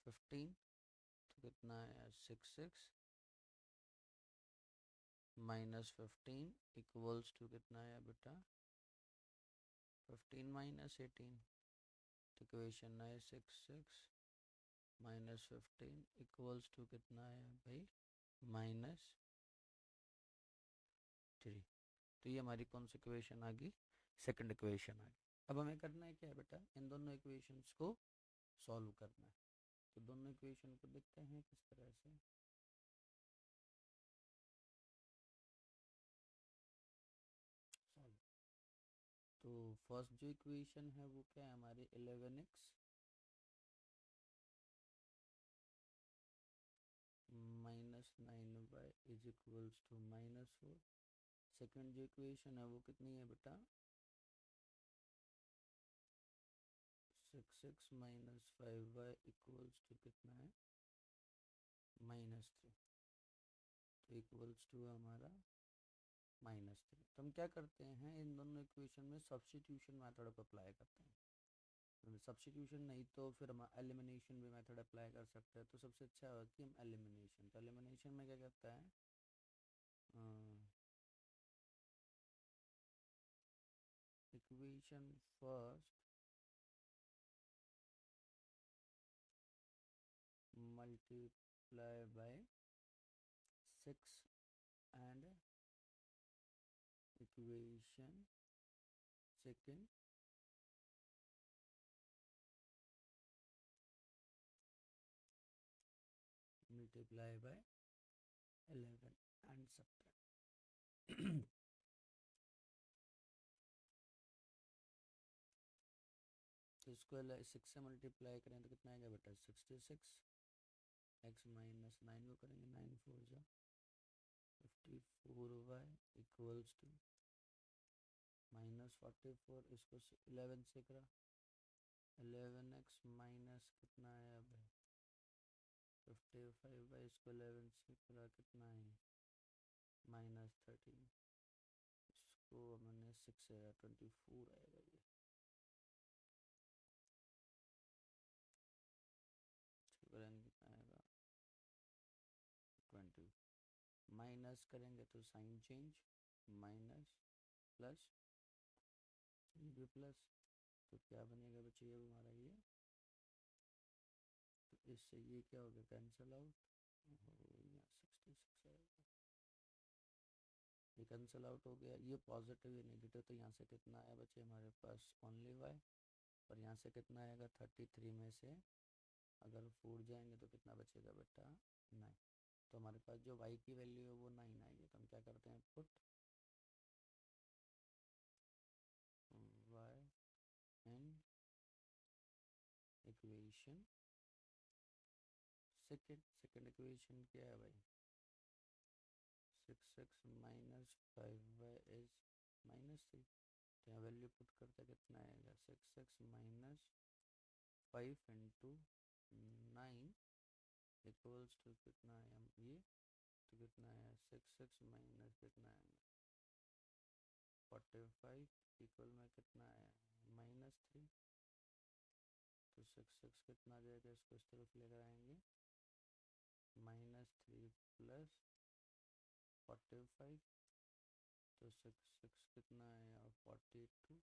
15। तो कितना आया, 6 माइनस 15 इक्वल्स टू कितना आया बेटा, 15 माइनस 18। तो इक्वेशन आए 6 माइनस 15 इक्वल्स टू कितना आया भाई, -3। तो ये हमारी कौन सी इक्वेशन आ गई, सेकंड इक्वेशन आ गई। अब हमें करना है क्या है बेटा, इन दोनों इक्वेशंस को सॉल्व करना है। तो दोनों इक्वेशन को देखते हैं किस तरह से। सॉल्व, तो फर्स्ट जो इक्वेशन है वो क्या है हमारी, 11x -9y is equals to -4। Second जो इक्वेशन है वो कितनी है बेटा, 6x minus 5y equals to कितना है, -3। तो इक्वल्स टू हमारा -3। तो हम क्या करते हैं, इन दोनों इक्वेशन में सब्स्टिट्यूशन मेथड को अप्लाई करते हैं। सब्स्टिट्यूशन नहीं तो फिर हम एलिमिनेशन भी मेथड अप्लाई कर सकते हैं। तो सबसे अच्छा है कि हम एलिमिनेशन, तो एलिमिनेशन में क्या करता है, equation first multiply by 6 and equation second multiply by 11 and subtract. तो इसको 6 से मल्टीप्लाई करें तो कितना आएगा बेटा, 66। x माइनस 9 को करेंगे, 9 4 जा 54y इक्वल्स टू -44। इसको 11 से करा, 11x माइनस कितना आया भाई, 55y। इसको 11 से करा कितना है, -13। इसको मैंने 6 से 24 आएगा ये। करेंगे कितना आएगा, 20। माइनस करेंगे तो साइन चेंज, माइनस प्लस, ये भी प्लस। तो क्या बनेगा बच्चे ये हमारा ये, तो इससे ये क्या हो गया, कैंसिल आउट। यहाँ 66 आएगा, ये कैंसिल आउट हो गया। ये पॉजिटिव या नेगेटिव, तो यहाँ से कितना आया बच्चे हमारे पास, ओनली y। और यहाँ से कितना आएगा, 33 में से अगर 4 जाएंगे तो कितना बचेगा बेटा, 9। तो हमारे पास जो y की वैल्यू है वो 9 आएगी। तो हम क्या करते हैं, put y in equation second equation क्या है भाई, 6x माइनस 5y इज -3। तो यहाँ वैल्यू पुट करते कितना आएगा, 6x minus 5 into 9 equals to कितना आया ये, तो कितना आया, 6x माइनस कितना आया, 45 इक्वल में कितना आया, -3। तो 6x कितना आ जाएगा, इसको इस तरफ लेकर आएंगे, -3 प्लस 45। तो 6 कितना आया, 42।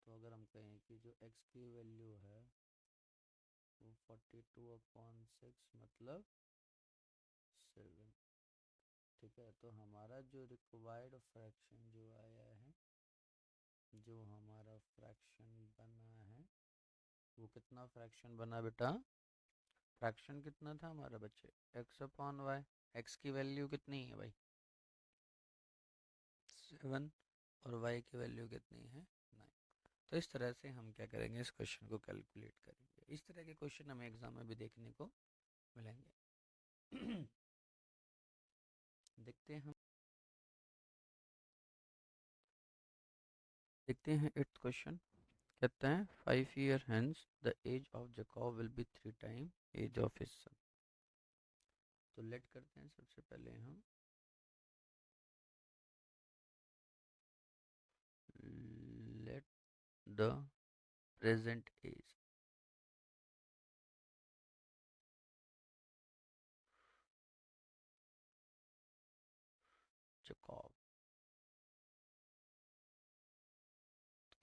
तो अगर हम कहें कि जो x की वैल्यू है वो 42/6 मतलब 7। ठीक है, तो हमारा जो रिक्वायर्ड फ्रैक्शन जो आया है, जो हमारा फ्रैक्शन बना है वो कितना फ्रैक्शन बना बेटा, फ्रैक्शन कितना था हमारा बच्चे, x/y। x की वैल्यू कितनी है भाई, 7। और y की वैल्यू कितनी है, 9। तो इस तरह से हम क्या करेंगे, इस क्वेश्चन को कैलकुलेट करेंगे। इस तरह के क्वेश्चन हमें एग्जाम में भी देखने को मिलेंगे। देखते हैं हम देखते हैं एट्थ क्वेश्चन। कहते हैं 5 year hence the age of Jacob will be 3 times age of his son. तो लेट करते हैं सबसे पहले हम let the present age Jacob,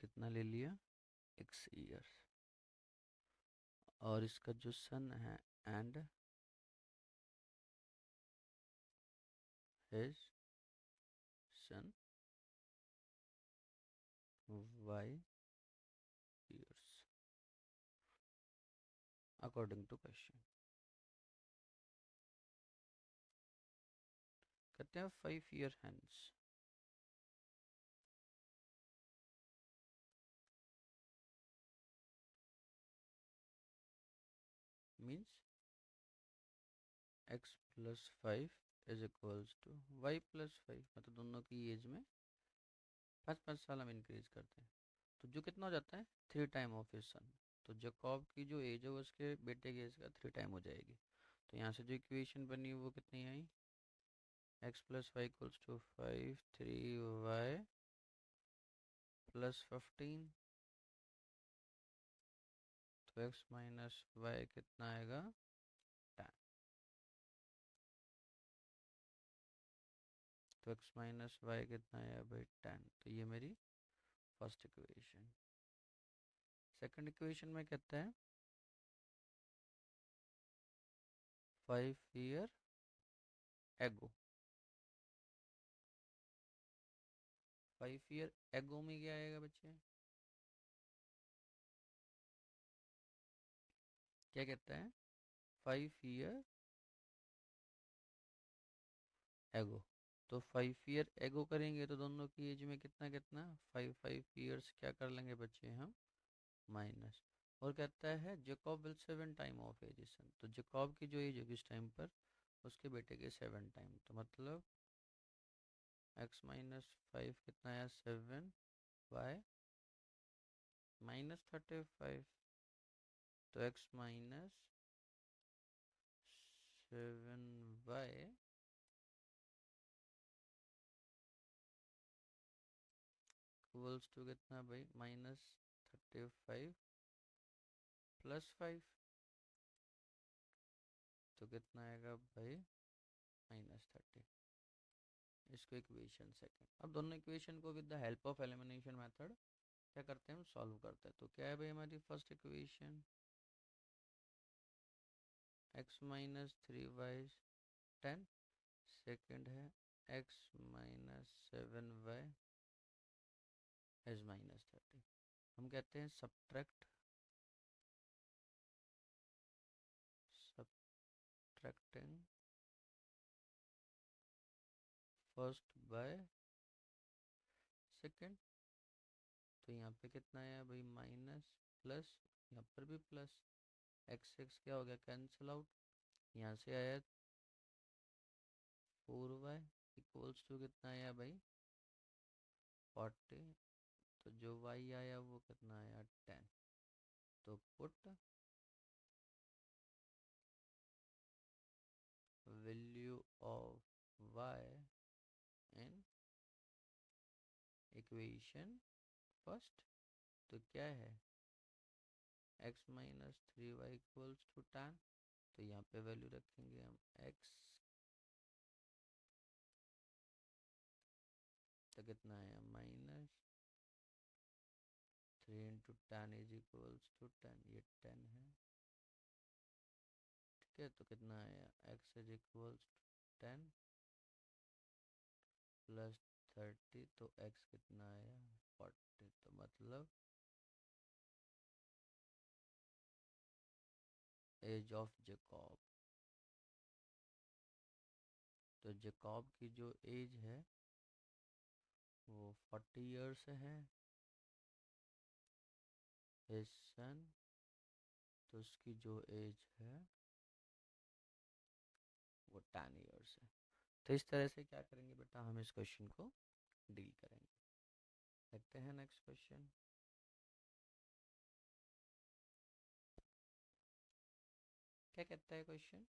कितना ले लिया, x years, और इसका जो सन है and his son y years according to question. कहते हैं 5 year hence, means x+5 is equals to y+5, मतलब दोनों की एज में 5 5 साल हम इंक्रीज करते हैं। तो जो कितना हो जाता है, 3 टाइम ऑफ हिज सन। तो जैकब की जो एज है वो उसके बेटे की एज का 3 टाइम हो जाएगी। तो यहाँ से जो इक्वेशन बनी वो कितनी आई, x+5 = 5, 3y + 15। तो x-y कितना आएगा, 10। तो x-y कितना आया भाई, 10। तो ये मेरी फर्स्ट इक्वेशन। सेकंड इक्वेशन में कहता है 5 year ago। 5 year ago में क्या आएगा बच्चे, क्या कहता है, 5 year ago। तो 5 year ago करेंगे तो दोनों की एज में कितना कितना, 5 5 years क्या कर लेंगे बच्चे हम, माइनस। और कहता है जैकब विल 7 टाइम ऑफ एजिसन। तो जैकब की जो एज होगी इस टाइम पर उसके बेटे के 7 टाइम। तो मतलब x-5 कितना आया, 7 y -35। तो x-7y इक्वल्स टू कितना भाई, -35 +5। तो कितना आएगा भाई, -30। इसको इक्वेशन सेकंड। अब दोनों इक्वेशन को with the help of elimination method क्या करते हैं, हम सॉल्व करते हैं। तो क्या है भाई हमारी फर्स्ट इक्वेशन, x-3y 10। सेकंड है x-7y is -30। हम कहते हैं सब्ट्रैक्टिंग फर्स्ट बाय सेकंड। तो यहाँ पे कितना आया भाई, माइनस प्लस, यहाँ पर भी प्लस, x क्या हो गया, कैंसिल आउट। यहाँ से आया 4y इक्वल्स टू कितना आया भाई, 40। तो जो y आया वो कितना आया, 10। तो put value of y in equation first. तो क्या है, x-3y इक्वल्स टू 10। तो यहाँ पे वैल्यू रखेंगे हम x। तो कितना आया, -3 × 10 इज इक्वल्स टू 10। ये 10 है, ठीक है। तो कितना आया, x इज इक्वल्स टू 10 + 30। तो x कितना आया, 40। तो मतलब एज ऑफ जैकब। तो जैकब की जो एज है वो 40 years है। हिज सन तो उसकी जो एज है वो 10 ईयर्स है। तो इस तरह से क्या करेंगे बेटा, हम इस क्वेश्चन को डील करेंगे। देखते हैं नेक्स्ट क्वेश्चन। क्या कहता है question?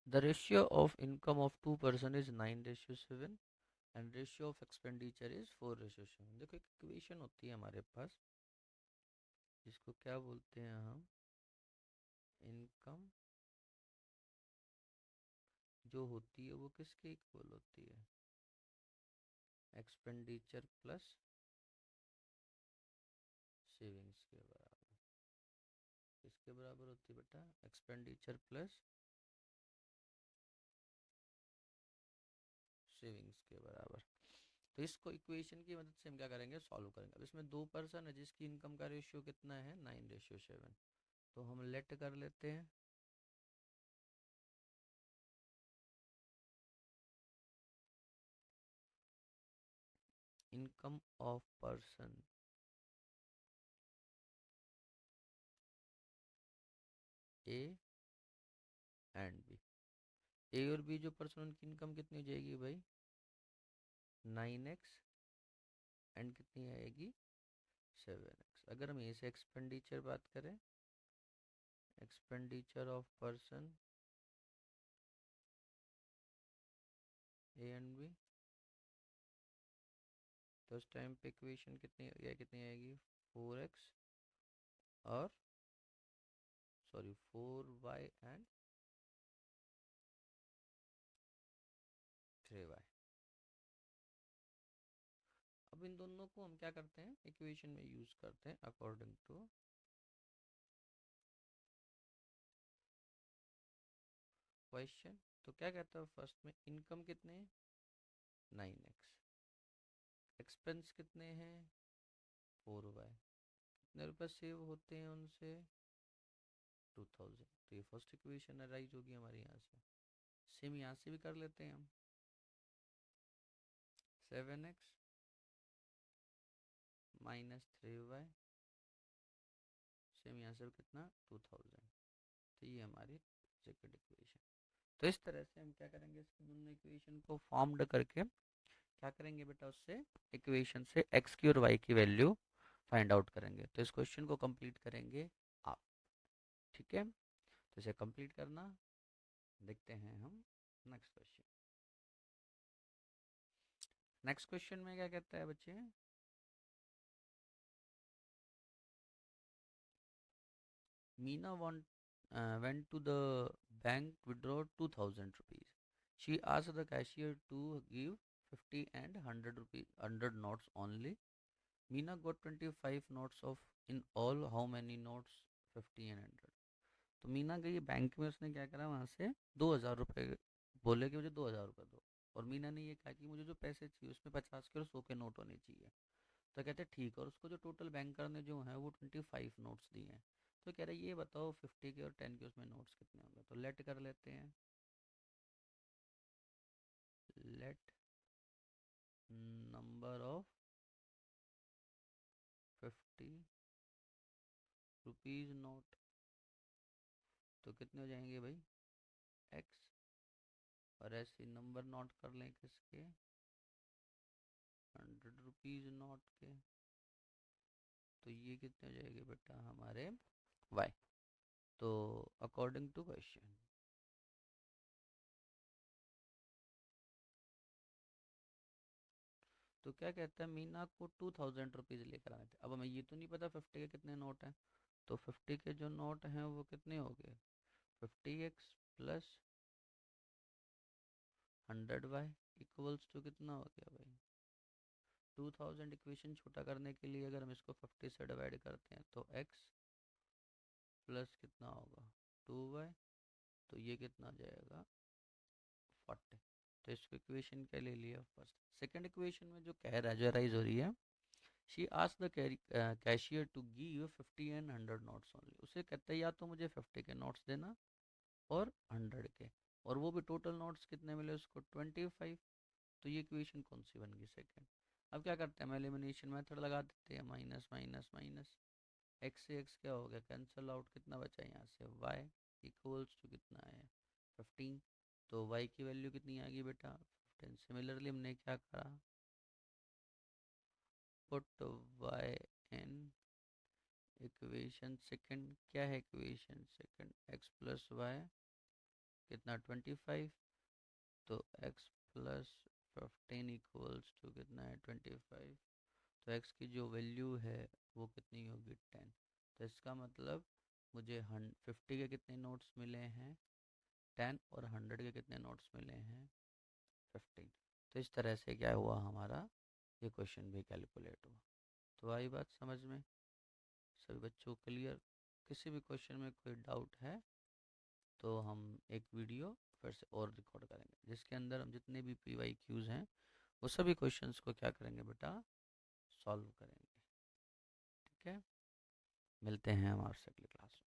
The ratio of income of two person is 9:7 and ratio of expenditure is 4:7। देखो एक इक्वेशन होती है हमारे पास, जिसको क्या बोलते हैं हम, इनकम जो होती है वो किसके इक्वल होती है, एक्सपेंडिचर प्लस सेविंग्स के बराबर। किसके बराबर होती है बेटा, एक्सपेंडिचर प्लस सेविंग्स के बराबर। तो इसको इक्वेशन की मदद से हम क्या करेंगे, सॉल्व करेंगे। अब इसमें दो पर्सन है जिसकी इनकम का रेशियो कितना है, 9:7। तो हम लेट कर लेते हैं income of person A and B. A और बी जो पर्सन, उनकी इनकम कितनी हो जाएगी भाई, 9x एंड कितनी आएगी, 7x। अगर हम ए से एक्सपेंडिचर बात करें, expenditure of person A and B, तो उस टाइम पे इक्वेशन कितनी आएगी, 4x और सॉरी 4y एंड 3y। अब इन दोनों को हम क्या करते हैं, इक्वेशन में यूज करते हैं अकॉर्डिंग टू क्वेश्चन। तो क्या कहता है फर्स्ट में, इनकम कितने हैं, 9x, एक्सपेंस कितने हैं, 4y, कितने रुपए सेव होते हैं उनसे, 2000। तो ये फर्स्ट इक्वेशन अराइज होगी हमारे यहाँ से। सेम यहाँ से भी कर लेते हैं हम, 7x माइनस 3y, सेम यहाँ से भी कितना, 2000। तो ये हमारी सेकंड इक्वेशन। तो इस तरह से हम क्या करेंगे, इसके दोनों इक्वेशन को फॉर्म्ड करके क्या करेंगे बेटा, उससे इक्वेशन से एक्स की और वाई की वैल्यू फाइंड आउट करेंगे। तो इस क्वेश्चन को कंप्लीट करेंगे आप, ठीक है। तो इसे कंप्लीट करना, देखते हैं हम नेक्स्ट क्वेश्चन। नेक्स्ट क्वेश्चन में क्या कहता है बच्चे, Meena went to the bank withdraw 2000 rupees. She asked the cashier to give 50 and 100 rupees 100 notes only. Meena got 25 notes of in all. How many notes, 50 and 100? तो मीना गई बैंक में, उसने क्या करा, वहां से 2000 रुपये बोले कि मुझे 2000 रुपये दो। और मीना ने ये कहा कि मुझे जो पैसे चाहिए उसमें 50 के और 100 के नोट होने चाहिए। तो कहते हैं ठीक है, और उसको जो टोटल बैंकर ने जो है वो 25 नोट्स दिए हैं। तो कह रहे ये बताओ 50 के और 10 के उसमें नोट्स कितने होंगे। तो लेट कर लेते हैं, let number of 50 rupees note, तो कितने हो जाएंगे भाई, एक्स। और ऐसे नंबर नोट कर लें किसके, 100 रुपीज नोट के, तो ये कितने हो जाएंगे बेटा हमारे, वाई। तो अकॉर्डिंग टू क्वेश्चन, तो क्या कहता है, मीना को 2000 रुपीज लेकर आने थे। अब हमें ये तो नहीं पता 50 के कितने नोट हैं। तो 50 के जो नोट हैं वो कितने हो गए, 50x plus 100y equals to कितना हो गया भाई, 2000। इक्वेशन छोटा करने के लिए अगर हम इसको 50 से डिवाइड करते हैं तो x प्लस कितना होगा, 2y। तो ये कितना आ जाएगा, 40। तो इसको इक्वेशन क्या ले लिया, फर्स्ट। सेकंड इक्वेशन में जो कह रहा है, जो राइज हो रही है she asked the cashier to give 50 and 100 notes only. उसे कहता है या तो मुझे 50 के नोट्स देना और 100 के, और वो भी टोटल नोट्स कितने मिले उसको, 25। तो ये इक्वेशन कौन सी बन गई, सेकंड। अब क्या करते हैं हम, एलिमिनेशन मेथड लगा देते हैं, माइनस माइनस माइनस, एक्स से एक्स क्या हो गया, कैंसल आउट, कितना बचा यहाँ से, वाई इक्वल्स टू कितना है, 15। तो वाई की वैल्यू कितनी आ गई बेटा, 15। सिमिलरली हमने क्या करा, put y in equation second, क्या है equation second, x plus Y कितना 25, तो x प्लस 15 इक्वल्स टू कितना है 25। तो x की जो वैल्यू है वो कितनी होगी 10। तो इसका मतलब मुझे 50 के कितने नोट्स मिले हैं 10, और 100 के कितने नोट्स मिले हैं 15। तो इस तरह से क्या हुआ हमारा, ये क्वेश्चन भी कैलकुलेट हुआ। तो आई बात समझ में सभी बच्चों को क्लियर। किसी भी क्वेश्चन में कोई डाउट है तो हम एक वीडियो फिर से और रिकॉर्ड करेंगे, जिसके अंदर हम जितने भी PYQs हैं वो सभी क्वेश्चंस को क्या करेंगे बेटा, सॉल्व करेंगे। ठीक है, मिलते हैं हम आपसे अगली क्लास में।